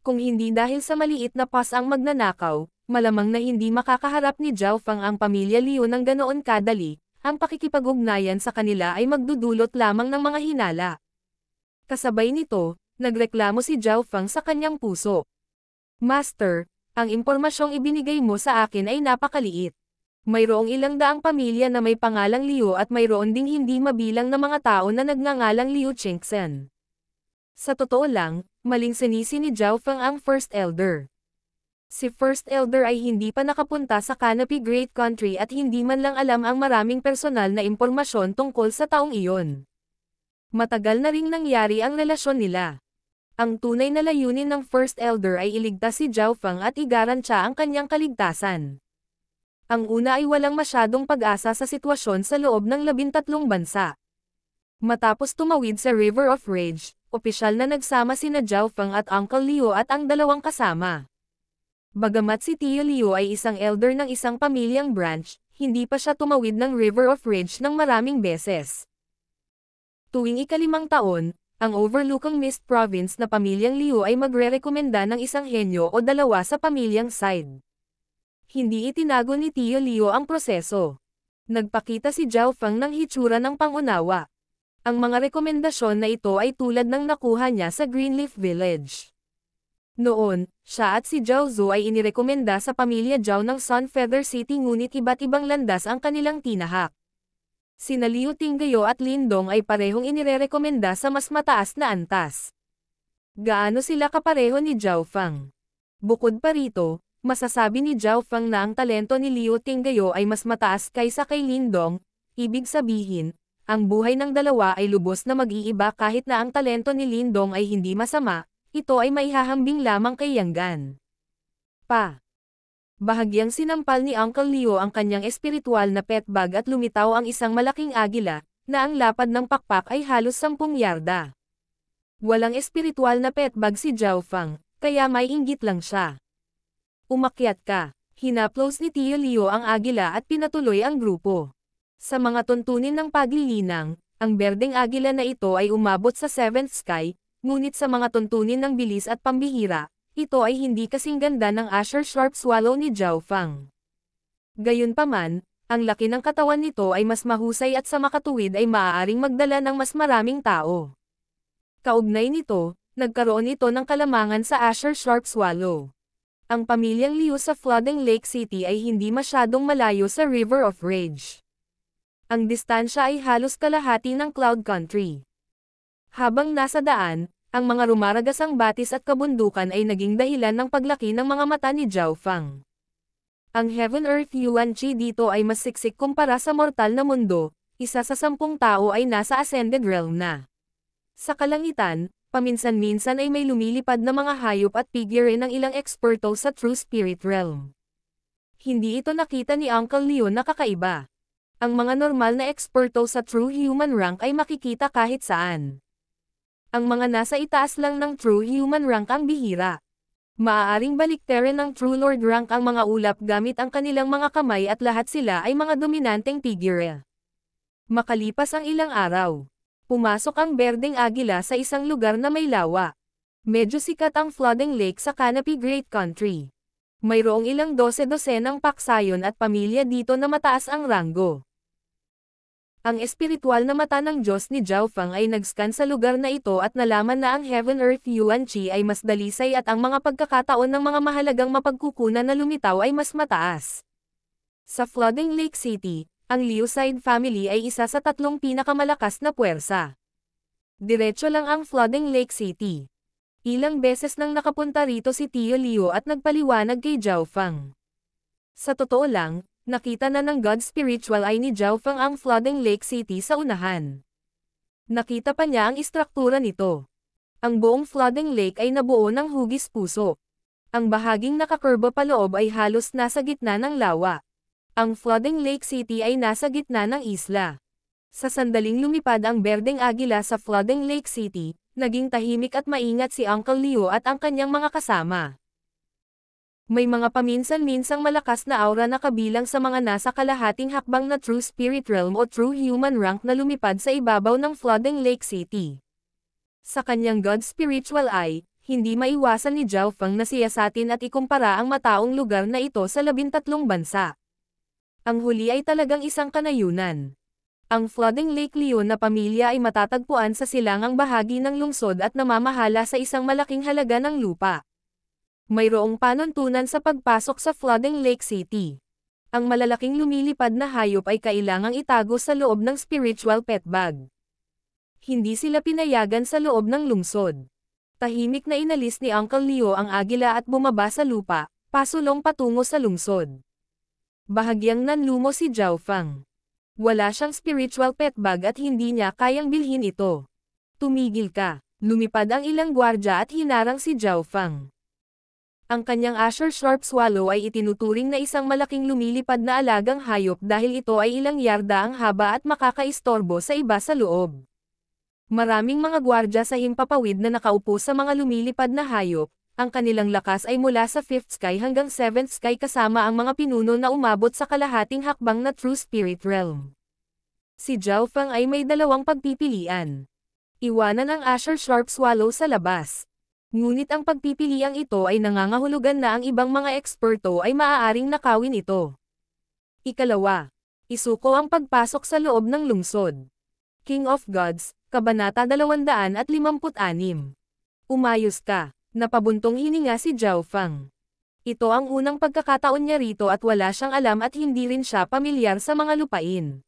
Kung hindi dahil sa maliit na pas ang magnanakaw, malamang na hindi makakaharap ni Zhao Feng ang pamilya Liu ng ganoon kadali, ang pakikipag-ugnayan sa kanila ay magdudulot lamang ng mga hinala. Kasabay nito, nagreklamo si Zhao Feng sa kanyang puso. Master, ang impormasyong ibinigay mo sa akin ay napakaliit. Mayroong ilang daang pamilya na may pangalang Liu at mayroon ding hindi mabilang na mga tao na nagngangalang Liu Chengxen. Sa totoo lang, maling sinisi ni Zhao Feng ang First Elder. Si First Elder ay hindi pa nakapunta sa Canopy Great Country at hindi man lang alam ang maraming personal na impormasyon tungkol sa taong iyon. Matagal na ring nangyari ang relasyon nila. Ang tunay na layunin ng First Elder ay iligtas si Zhao Feng at igaransya ang kanyang kaligtasan. Ang una ay walang masyadong pag-asa sa sitwasyon sa loob ng 13 bansa. Matapos tumawid sa River of Rage, opisyal na nagsama sina Zhao Feng at Uncle Liu at ang dalawang kasama. Bagamat si Tio Liu ay isang elder ng isang pamilyang branch, hindi pa siya tumawid ng River of Rage ng maraming beses. Tuwing ika-5 taon, ang Overlookang Mist Province na pamilyang Liu ay magre-rekomenda ng isang henyo o dalawa sa pamilyang side. Hindi itinago ni Tio Liu ang proseso. Nagpakita si Zhao Feng ng hitsura ng pangunawa. Ang mga rekomendasyon na ito ay tulad ng nakuha niya sa Greenleaf Village. Noon, siya at si Zhao Zhu ay inirekomenda sa pamilya Zhao ng Sunfeather City ngunit iba't ibang landas ang kanilang tinahak. Sina Liu Tinggayo at Lindong ay parehong inirerekomenda sa mas mataas na antas. Gaano sila kapareho ni Zhao Feng? Bukod pa rito, masasabi ni Zhao Feng na ang talento ni Liu Tinggayo ay mas mataas kaysa kay Lindong, ibig sabihin, ang buhay ng dalawa ay lubos na mag-iiba kahit na ang talento ni Lindong ay hindi masama, ito ay maihahambing lamang kay Yanggan. Bahagyang sinampal ni Uncle Liu ang kanyang espiritual na pet bag at lumitaw ang isang malaking agila, na ang lapad ng pakpak ay halos 10 yarda. Walang espiritual na pet bag si Zhao Feng, kaya may inggit lang siya. Umakyat ka. Hinaplos ni Tio Liu ang agila at pinatuloy ang grupo. Sa mga tuntunin ng paglilinang, ang berdeng agila na ito ay umabot sa 7th sky, ngunit sa mga tuntunin ng bilis at pambihira, ito ay hindi kasing ganda ng Azure Sharp Swallow ni Zhao Feng. Gayunpaman, ang laki ng katawan nito ay mas mahusay at sa makatuwid ay maaaring magdala ng mas maraming tao. Kaugnay nito, nagkaroon ito ng kalamangan sa Azure Sharp Swallow. Ang pamilyang Liu sa Flooding Lake City ay hindi masyadong malayo sa River of Rage. Ang distansya ay halos kalahati ng Cloud Country. Habang nasa daan, ang mga rumaragasang batis at kabundukan ay naging dahilan ng paglaki ng mga mata ni Zhao Feng. Ang Heaven Earth Yuan Chi dito ay mas siksik kumpara sa mortal na mundo, isa sa 10 tao ay nasa Ascended Realm na. Sa kalangitan, paminsan-minsan ay may lumilipad na mga hayop at figure ng ilang eksperto sa True Spirit Realm. Hindi ito nakita ni Uncle Liu na kakaiba. Ang mga normal na eksperto sa True Human Rank ay makikita kahit saan. Ang mga nasa itaas lang ng True Human Rank ang bihira. Maaaring baliktarin ng True Lord Rank ang mga ulap gamit ang kanilang mga kamay at lahat sila ay mga dominanteng figure. Makalipas ang ilang araw, pumasok ang berdeng agila sa isang lugar na may lawa. Medyo sikat ang flooding lake sa Canopy Great Country. Mayroong ilang 12-dosenang paksayon at pamilya dito na mataas ang ranggo. Ang espiritual na mata ng Diyos ni Zhao Feng ay nag-scan sa lugar na ito at nalaman na ang Heaven Earth Yuan Chi ay mas dalisay at ang mga pagkakataon ng mga mahalagang mapagkukunan na lumitaw ay mas mataas. Sa Flooding Lake City, ang Liu side family ay isa sa 3 pinakamalakas na puwersa. Diretso lang ang Flooding Lake City. Ilang beses nang nakapunta rito si Tio Liu at nagpaliwanag kay Zhao Feng. Sa totoo lang, nakita na ng God Spiritual Eye ni Zhao Feng ang Flooding Lake City sa unahan. Nakita pa niya ang istruktura nito. Ang buong Flooding Lake ay nabuo ng hugis puso. Ang bahaging nakakurba paloob ay halos nasa gitna ng lawa. Ang Flooding Lake City ay nasa gitna ng isla. Sa sandaling lumipad ang berdeng agila sa Flooding Lake City, naging tahimik at maingat si Uncle Liu at ang kanyang mga kasama. May mga paminsan-minsang malakas na aura na kabilang sa mga nasa kalahating hakbang na True Spirit Realm o True Human Rank na lumipad sa ibabaw ng Flooding Lake City. Sa kanyang God Spiritual Eye, hindi maiwasan ni Zhao Feng na siyasatin at ikumpara ang mataong lugar na ito sa 13 bansa. Ang huli ay talagang isang kanayunan. Ang Flooding Lake Leon na pamilya ay matatagpuan sa silangang bahagi ng lungsod at namamahala sa isang malaking halaga ng lupa. Mayroong panuntunan sa pagpasok sa Flooding Lake City. Ang malalaking lumilipad na hayop ay kailangang itago sa loob ng spiritual pet bag. Hindi sila pinayagan sa loob ng lungsod. Tahimik na inalis ni Uncle Leo ang agila at bumaba sa lupa, pasulong patungo sa lungsod. Bahagyang nanlumo si Zhao Feng. Wala siyang spiritual pet bag at hindi niya kayang bilhin ito. Tumigil ka. Lumipad ang ilang gwardya at hinarang si Zhao Feng. Ang kanyang Azure Sharp Swallow ay itinuturing na isang malaking lumilipad na alagang hayop dahil ito ay ilang yarda ang haba at makakaistorbo sa iba sa loob. Maraming mga gwardya sa himpapawid na nakaupo sa mga lumilipad na hayop, ang kanilang lakas ay mula sa 5th sky hanggang 7th sky kasama ang mga pinuno na umabot sa kalahating hakbang na True Spirit Realm. Si Zhao Feng ay may dalawang pagpipilian. Iwanan ang Azure Sharp Swallow sa labas. Ngunit ang pagpipiliang ito ay nangangahulugan na ang ibang mga eksperto ay maaaring nakawin ito. Ikalawa, isuko ang pagpasok sa loob ng lungsod. King of Gods, Kabanata 256. Umayos ka, napabuntong hininga si Zhao Feng. Ito ang unang pagkakataon niya rito at wala siyang alam at hindi rin siya pamilyar sa mga lupain.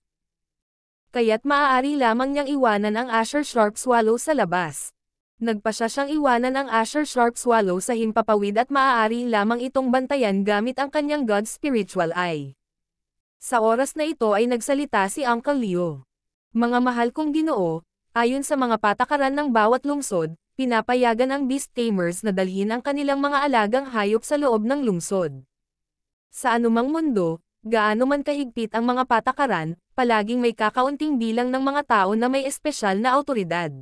Kaya't maaari lamang niyang iwanan ang Azure Sharp Swallow sa labas. Nagpasya siyang iwanan ang Azure Sharp Swallow sa himpapawid at maaari lamang itong bantayan gamit ang kanyang God Spiritual Eye. Sa oras na ito ay nagsalita si Uncle Leo. Mga mahal kong Ginoo, ayon sa mga patakaran ng bawat lungsod, pinapayagan ang Beast Tamers na dalhin ang kanilang mga alagang hayop sa loob ng lungsod. Sa anumang mundo, gaano man kahigpit ang mga patakaran, palaging may kakaunting bilang ng mga tao na may espesyal na awtoridad.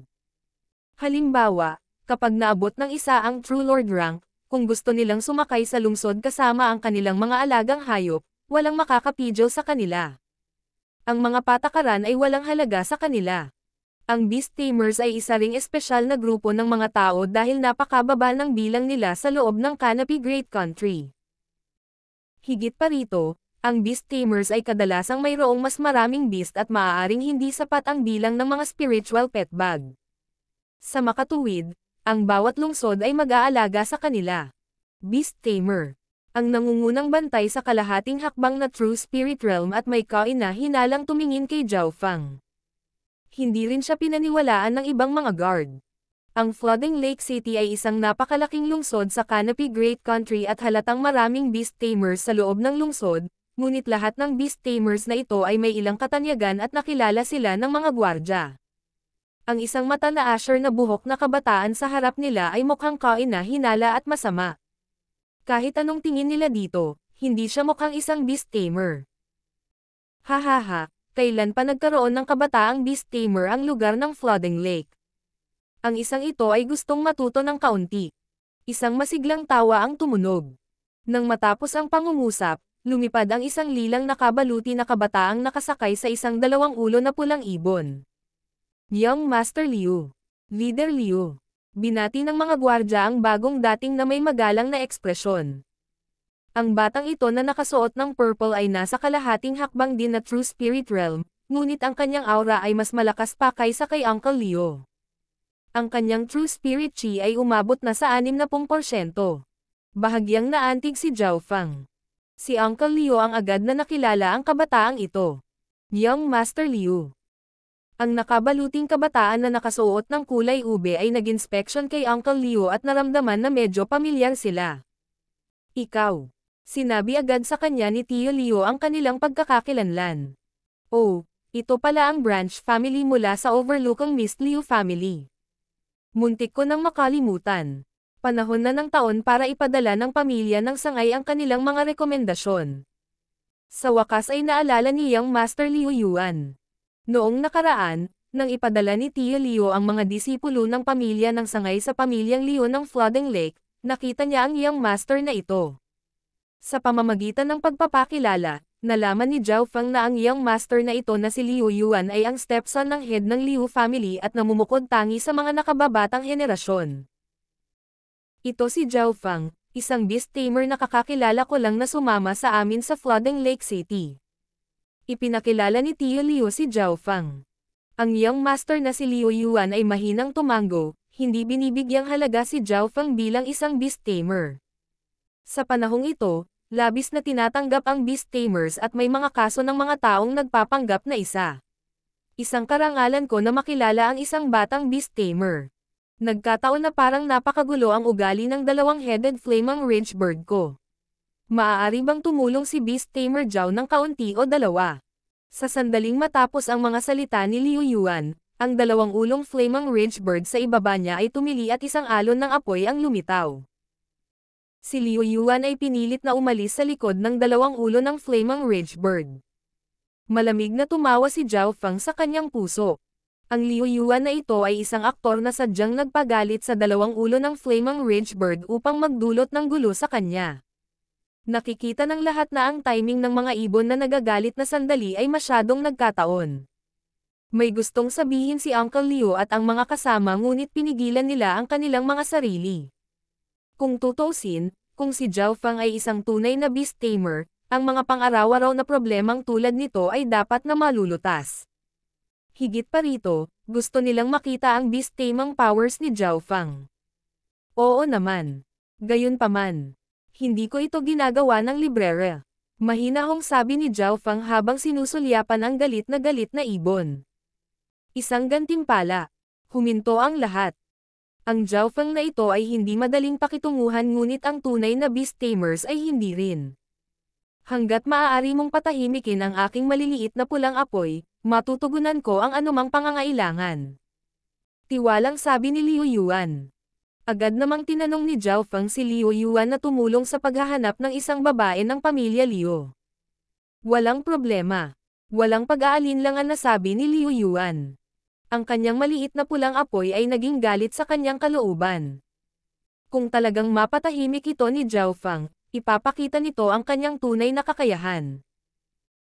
Halimbawa, kapag naabot ng isa ang True Lord rank, kung gusto nilang sumakay sa lungsod kasama ang kanilang mga alagang hayop, walang makakapidyo sa kanila. Ang mga patakaran ay walang halaga sa kanila. Ang Beast Tamers ay isa ring espesyal na grupo ng mga tao dahil napakababa ng bilang nila sa loob ng Canopy Great Country. Higit pa rito, ang Beast Tamers ay kadalasang mayroong mas maraming beast at maaaring hindi sapat ang bilang ng mga spiritual pet bag. Sa makatuwid, ang bawat lungsod ay mag-aalaga sa kanila. Beast Tamer. Ang nangungunang bantay sa kalahating hakbang na True Spirit Realm at may kaina-hinalang tumingin kay Zhao Feng. Hindi rin siya pinaniwalaan ng ibang mga guard. Ang Flooding Lake City ay isang napakalaking lungsod sa Canopy Great Country at halatang maraming Beast Tamers sa loob ng lungsod, ngunit lahat ng Beast Tamers na ito ay may ilang katanyagan at nakilala sila ng mga gwardya. Ang isang mata na Azure na buhok na kabataan sa harap nila ay mukhang kaina-hinala at masama. Kahit anong tingin nila dito, hindi siya mukhang isang Beast Tamer. Hahaha, kailan pa nagkaroon ng kabataang Beast Tamer ang lugar ng Flooding Lake? Ang isang ito ay gustong matuto ng kaunti. Isang masiglang tawa ang tumunog. Nang matapos ang pangungusap, lumipad ang isang lilang nakabaluti na kabataang nakasakay sa isang dalawang ulo na pulang ibon. Young Master Liu. Leader Liu. Binati ng mga gwardya ang bagong dating na may magalang na ekspresyon. Ang batang ito na nakasuot ng purple ay nasa kalahating hakbang din na True Spirit Realm, ngunit ang kanyang aura ay mas malakas pa kaysa kay Uncle Leo. Ang kanyang True Spirit Chi ay umabot na sa 60%. Bahagyang naantig si Zhao Feng. Si Uncle Leo ang agad na nakilala ang kabataang ito. Young Master Liu. Ang nakabaluting kabataan na nakasuot ng kulay ube ay nag-inspection kay Uncle Leo at naramdaman na medyo pamilyar sila. Ikaw. Sinabi agad sa kanya ni Tio Leo ang kanilang pagkakakilanlan. Oh, ito pala ang branch family mula sa overlookang Mist Liu family. Muntik ko nang makalimutan. Panahon na ng taon para ipadala ng pamilya ng sangay ang kanilang mga rekomendasyon. Sa wakas ay naalala ni Young Master Liu Yuan. Noong nakaraan, nang ipadala ni Tio Leo ang mga disipulo ng pamilya ng sangay sa pamilyang Leo ng Flooding Lake, nakita niya ang Young Master na ito. Sa pamamagitan ng pagpapakilala, nalaman ni Zhao Feng na ang young master na ito na si Liu Yuan ay ang stepson ng head ng Liu family at namumukod tangi sa mga nakababatang henerasyon. Ito si Zhao Feng, isang beast tamer na kakakilala ko lang na sumama sa amin sa Flooding Lake City. Ipinakilala ni Tio Liu si Zhao Feng. Ang young master na si Liu Yuan ay mahinang tumango, hindi binibigyang halaga si Zhao Feng bilang isang beast tamer. Sa panahong ito, labis na tinatanggap ang beast tamers at may mga kaso ng mga taong nagpapanggap na isa. Isang karangalan ko na makilala ang isang batang beast tamer. Nagkataon na parang napakagulo ang ugali ng dalawang-headed flaming ridge bird ko. Maaari bang tumulong si beast tamer Zhao ng kaunti o dalawa? Sa sandaling matapos ang mga salita ni Liu Yuan, ang dalawang ulong flaming ridge bird sa ibaba niya ay tumili at isang alon ng apoy ang lumitaw. Si Liu Yuan ay pinilit na umalis sa likod ng dalawang ulo ng flaming ridge bird. Malamig na tumawa si Zhao Feng sa kanyang puso. Ang Liu Yuan na ito ay isang aktor na sadyang nagpagalit sa dalawang ulo ng flaming ridge bird upang magdulot ng gulo sa kanya. Nakikita ng lahat na ang timing ng mga ibon na nagagalit na sandali ay masyadong nagkataon. May gustong sabihin si Uncle Liu at ang mga kasama ngunit pinigilan nila ang kanilang mga sarili. Kung tutuusin, kung si Zhao Feng ay isang tunay na beast tamer, ang mga pang-araw-araw na problemang tulad nito ay dapat na malulutas. Higit pa rito, gusto nilang makita ang beast taming powers ni Zhao Feng. Oo naman. Gayunpaman, hindi ko ito ginagawa ng librera. Mahinahong sabi ni Zhao Feng habang sinusulyapan ang galit na ibon. Isang gantimpala. Huminto ang lahat. Ang Zhao Feng na ito ay hindi madaling pakitunguhan ngunit ang tunay na beast tamers ay hindi rin. Hanggat maaari mong patahimikin ang aking maliliit na pulang apoy, matutugunan ko ang anumang pangangailangan. Tiwalang sabi ni Liu Yuan. Agad namang tinanong ni Zhao Feng si Liu Yuan na tumulong sa paghahanap ng isang babae ng pamilya Liu. Walang problema. Walang pag-aalinlangan na sabi ni Liu Yuan. Ang kanyang maliit na pulang apoy ay naging galit sa kanyang kalooban. Kung talagang mapatahimik ito ni Zhao Feng, ipapakita nito ang kanyang tunay na kakayahan.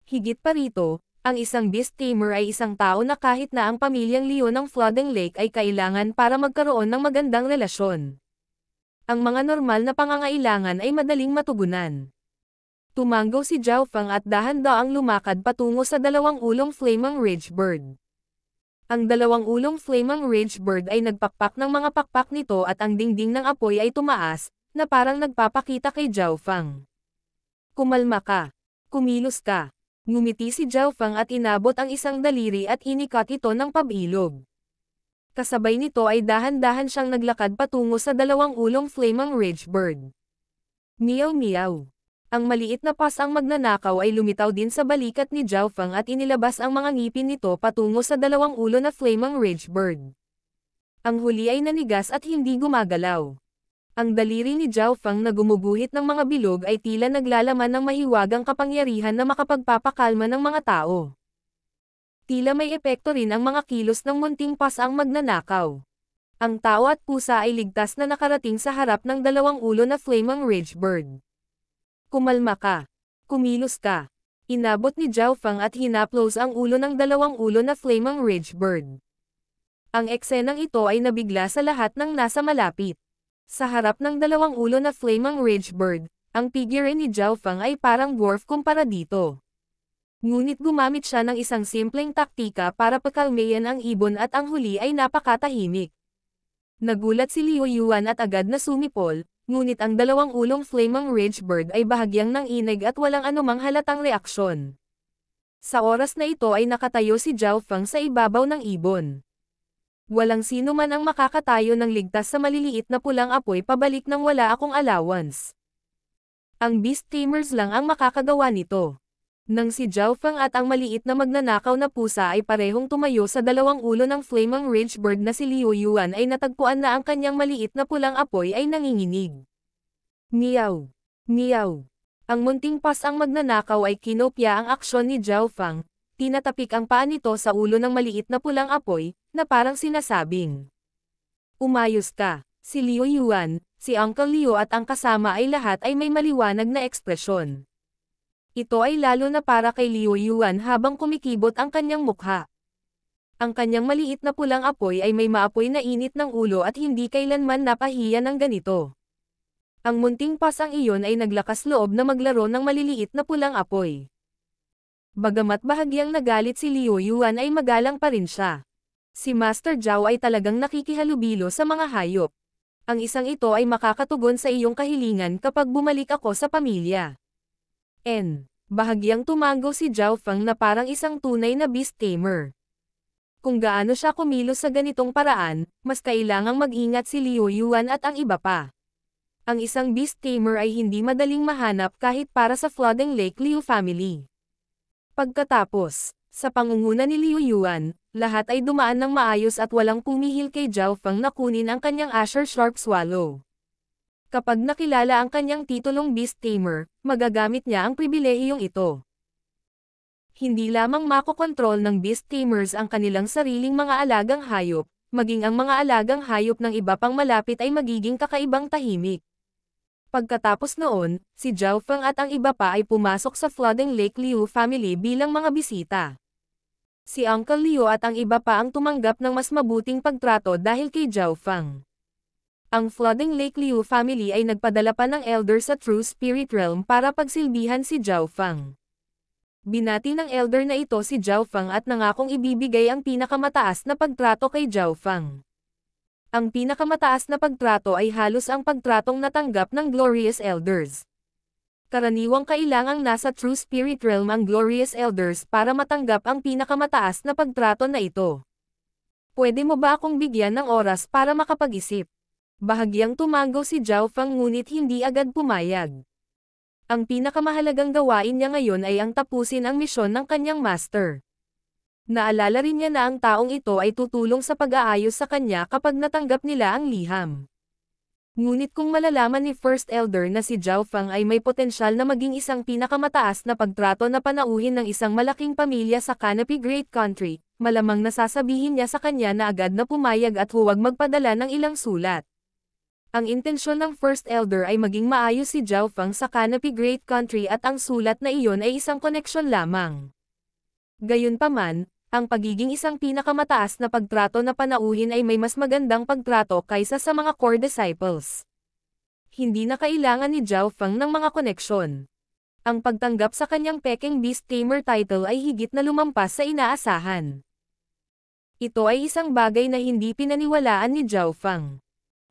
Higit pa rito, ang isang beast tamer ay isang tao na kahit na ang pamilyang Liu ng Flooding Lake ay kailangan para magkaroon ng magandang relasyon. Ang mga normal na pangangailangan ay madaling matugunan. Tumango si Zhao Feng at dahan-daang lumakad patungo sa dalawang ulong flaming ridge bird. Ang dalawang ulong flaming ridge bird ay nagpakpak ng mga pakpak nito at ang dingding ng apoy ay tumaas, na parang nagpapakita kay Zhao Feng. Kumalma ka. Kumilos ka. Ngumiti si Zhao Feng at inabot ang isang daliri at inikat ito ng pabilog. Kasabay nito ay dahan-dahan siyang naglakad patungo sa dalawang ulong flaming ridge bird. Meow meow. Ang maliit na pasang magnanakaw ay lumitaw din sa balikat ni Zhao Feng at inilabas ang mga ngipin nito patungo sa dalawang ulo na flaming ridge bird. Ang huli ay nanigas at hindi gumagalaw. Ang daliri ni Zhao Feng na gumuguhit ng mga bilog ay tila naglalaman ng mahiwagang kapangyarihan na makapagpapakalma ng mga tao. Tila may epekto rin ang mga kilos ng munting pasang magnanakaw. Ang tao at pusa ay ligtas na nakarating sa harap ng dalawang ulo na flaming ridge bird. Kumalma ka. Kumilos ka. Inabot ni Zhao Feng at hinaplos ang ulo ng dalawang ulo na flaming ridge bird. Ang eksenang ito ay nabigla sa lahat ng nasa malapit. Sa harap ng dalawang ulo na flaming ridge bird, ang figure ni Zhao Feng ay parang dwarf kumpara dito. Ngunit gumamit siya ng isang simpleng taktika para pakalmayan ang ibon at ang huli ay napakatahimik. Nagulat si Liu Yuan at agad na sumipol. Ngunit ang dalawang ulong flaming ridge bird ay bahagyang nanginig at walang anumang halatang reaksyon. Sa oras na ito ay nakatayo si Zhao Feng sa ibabaw ng ibon. Walang sino man ang makakatayo ng ligtas sa maliliit na pulang apoy pabalik nang wala akong allowance. Ang beast tamers lang ang makakagawa nito. Nang si Zhao Feng at ang maliit na magnanakaw na pusa ay parehong tumayo sa dalawang ulo ng flaming ridge bird na si Liu Yuan ay natagpuan na ang kanyang maliit na pulang apoy ay nanginginig. Meow. Meow. Ang munting pasang magnanakaw ay kinopya ang aksyon ni Zhao Feng, tinatapik ang paa nito sa ulo ng maliit na pulang apoy, na parang sinasabing, "Umayos ka." Si Liu Yuan, si Uncle Leo at ang kasama ay lahat ay may maliwanag na ekspresyon. Ito ay lalo na para kay Liu Yuan habang kumikibot ang kanyang mukha. Ang kanyang maliit na pulang apoy ay may maapoy na init ng ulo at hindi kailanman napahiya ng ganito. Ang munting pasang iyon ay naglakas loob na maglaro ng maliliit na pulang apoy. Bagamat bahagyang nagalit si Liu Yuan ay magalang pa rin siya. Si Master Zhao ay talagang nakikihalubilo sa mga hayop. Ang isang ito ay makakatugon sa iyong kahilingan kapag bumalik ako sa pamilya. Bahagyang tumango si Zhao Feng na parang isang tunay na beast tamer. Kung gaano siya kumilos sa ganitong paraan, mas kailangang mag-ingat si Liu Yuan at ang iba pa. Ang isang beast tamer ay hindi madaling mahanap kahit para sa Flooding Lake Liu family. Pagkatapos, sa pangunguna ni Liu Yuan, lahat ay dumaan ng maayos at walang pumihil kay Zhao Feng na kunin ang kanyang Azure Sharp Swallow. Kapag nakilala ang kanyang titulong beast tamer, magagamit niya ang pribilehiyong ito. Hindi lamang makokontrol ng beast tamers ang kanilang sariling mga alagang hayop, maging ang mga alagang hayop ng iba pang malapit ay magiging kakaibang tahimik. Pagkatapos noon, si Zhao Feng at ang iba pa ay pumasok sa Flooding Lake Liu family bilang mga bisita. Si Uncle Leo at ang iba pa ang tumanggap ng mas mabuting pagtrato dahil kay Zhao Feng. Ang Flooding Lake Liu family ay nagpadala pa ng elder sa True Spirit Realm para pagsilbihan si Zhao Feng. Binati ng elder na ito si Zhao Feng at nangakong ibibigay ang pinakamataas na pagtrato kay Zhao Feng. Ang pinakamataas na pagtrato ay halos ang pagtratong natanggap ng Glorious Elders. Karaniwang kailangang nasa True Spirit Realm ang Glorious Elders para matanggap ang pinakamataas na pagtrato na ito. Pwede mo ba akong bigyan ng oras para makapag-isip? Bahagyang tumango si Zhao Feng ngunit hindi agad pumayag. Ang pinakamahalagang gawain niya ngayon ay ang tapusin ang misyon ng kanyang master. Naalala rin niya na ang taong ito ay tutulong sa pag-aayos sa kanya kapag natanggap nila ang liham. Ngunit kung malalaman ni First Elder na si Zhao Feng ay may potensyal na maging isang pinakamataas na pagtrato na panauhin ng isang malaking pamilya sa Canopy Great Country, malamang nasasabihin niya sa kanya na agad na pumayag at huwag magpadala ng ilang sulat. Ang intensyon ng First Elder ay maging maayos si Zhao Feng sa Canopy Great Country at ang sulat na iyon ay isang koneksyon lamang. Gayunpaman, ang pagiging isang pinakamataas na pagtrato na panauhin ay may mas magandang pagtrato kaysa sa mga core disciples. Hindi na kailangan ni Zhao Feng ng mga koneksyon. Ang pagtanggap sa kanyang Peking Beast Tamer title ay higit na lumampas sa inaasahan. Ito ay isang bagay na hindi pinaniwalaan ni Zhao Feng.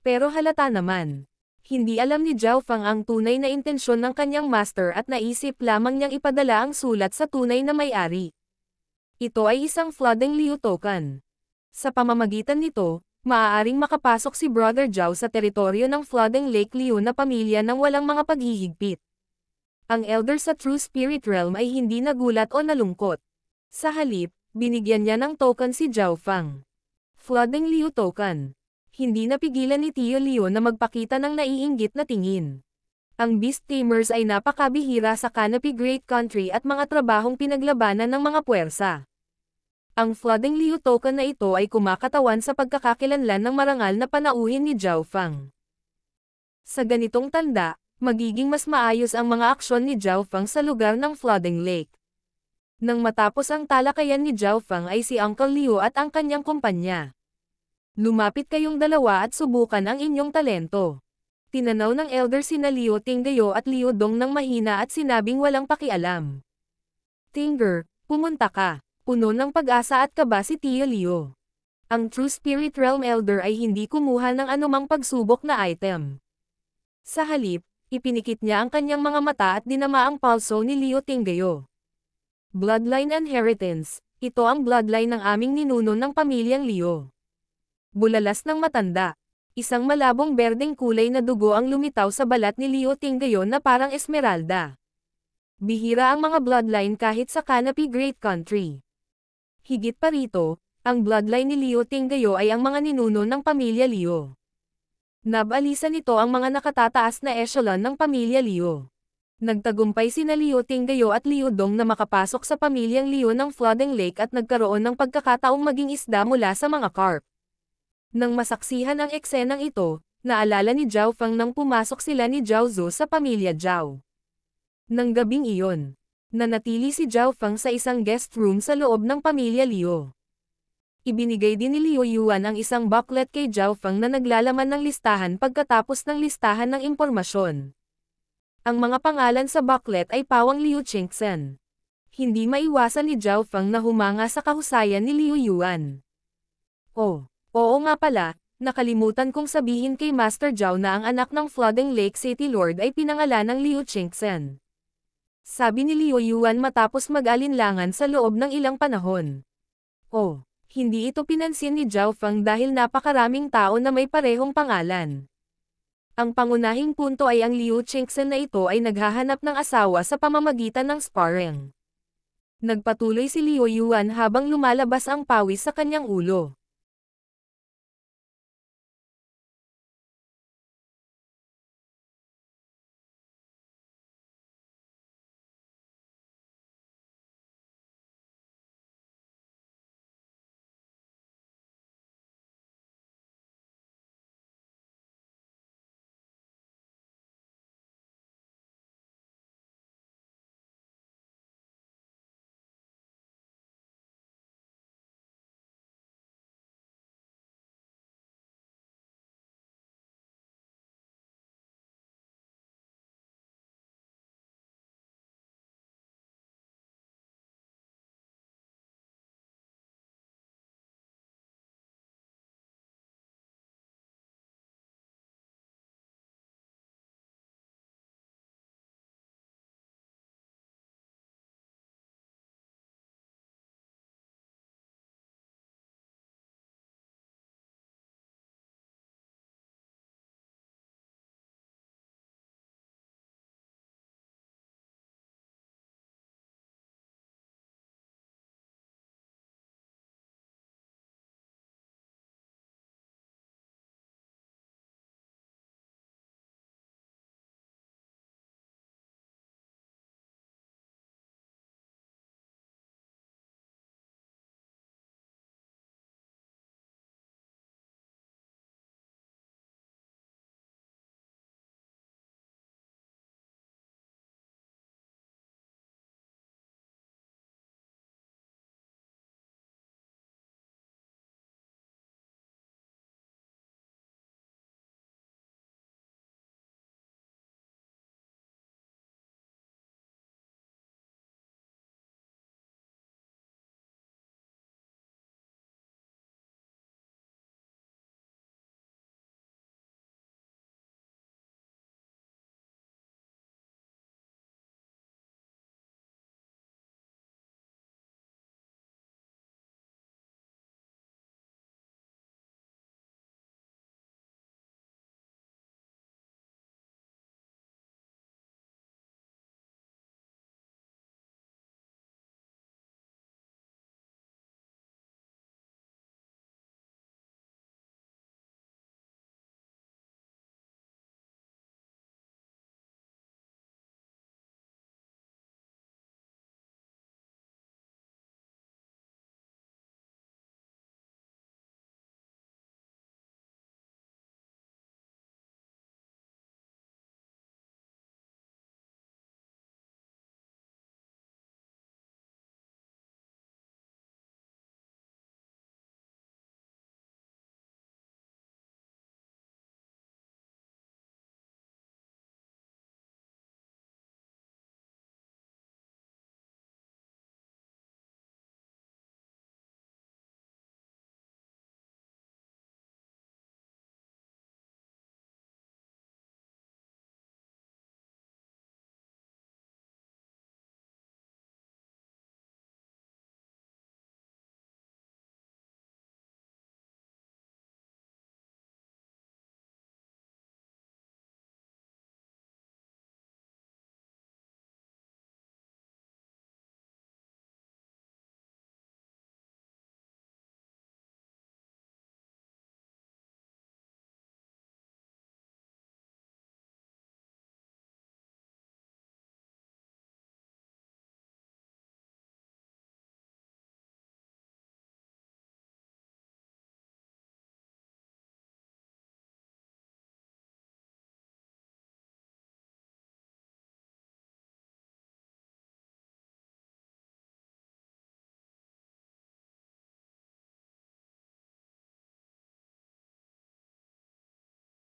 Pero halata naman. Hindi alam ni Zhao Feng ang tunay na intensyon ng kanyang master at naisip lamang niyang ipadala ang sulat sa tunay na may-ari. Ito ay isang Flooding Liu token. Sa pamamagitan nito, maaaring makapasok si Brother Zhao sa teritoryo ng Flooding Lake Liu na pamilya nang walang mga paghihigpit. Ang elder sa True Spirit Realm ay hindi nagulat o nalungkot. Sa halip, binigyan niya ng token si Zhao Feng. Flooding Liu token. Hindi napigilan ni Tio Leo na magpakita ng naiinggit na tingin. Ang Beast Tamers ay napakabihira sa Canopy Great Country at mga trabahong pinaglabanan ng mga puwersa. Ang Flooding Liu token na ito ay kumakatawan sa pagkakakilanlan ng marangal na panauhin ni Zhao Feng. Sa ganitong tanda, magiging mas maayos ang mga aksyon ni Zhao Feng sa lugar ng Flooding Lake. Nang matapos ang talakayan ni Zhao Feng ay si Uncle Leo at ang kanyang kumpanya. Lumapit kayong dalawa at subukan ang inyong talento. Tinanaw ng elder sina Liu Tinggayo at Liu Dong ng mahina at sinabing walang pakialam. Tinger, pumunta ka. Puno ng pag-asa at kaba si Tio Leo. Ang True Spirit Realm Elder ay hindi kumuha ng anumang pagsubok na item. Sa halip, ipinikit niya ang kanyang mga mata at dinama ang pulso ni Liu Tinggayo. Bloodline Inheritance, ito ang bloodline ng aming ninuno ng pamilyang Liu. Bulalas ng matanda. Isang malabong berdeng kulay na dugo ang lumitaw sa balat ni Liu Tinggayo na parang esmeralda. Bihira ang mga bloodline kahit sa Canopy Great Country. Higit pa rito, ang bloodline ni Liu Tinggayo ay ang mga ninuno ng pamilya Liu. Nabalisa nito ang mga nakatataas na echelon ng pamilya Liu. Nagtagumpay sina Liu Tinggayo at Liu Dong na makapasok sa pamilyang Liu ng Flooding Lake at nagkaroon ng pagkakataong maging isda mula sa mga carp. Nang masaksihan ang eksenang ito, Naalala ni Zhao Feng nang pumasok sila ni Zhao Zhou sa pamilya Zhao. Nang gabing iyon, nanatili si Zhao Feng sa isang guest room sa loob ng pamilya Liu. Ibinigay din ni Liu Yuan ang isang booklet kay Zhao Feng na naglalaman ng listahan pagkatapos ng listahan ng impormasyon. Ang mga pangalan sa booklet ay pawang Liu Qingxen. Hindi maiwasan ni Zhao Feng na humanga sa kahusayan ni Liu Yuan. Oh, oo nga pala, nakalimutan kong sabihin kay Master Zhao na ang anak ng Flooding Lake City Lord ay pinangalan ng Liu Qingxen. Sabi ni Liu Yuan matapos mag-alinlangan sa loob ng ilang panahon. Oh, hindi ito pinansin ni Zhao Feng dahil napakaraming tao na may parehong pangalan. Ang pangunahing punto ay ang Liu Qingxen na ito ay naghahanap ng asawa sa pamamagitan ng sparring. Nagpatuloy si Liu Yuan habang lumalabas ang pawis sa kanyang ulo.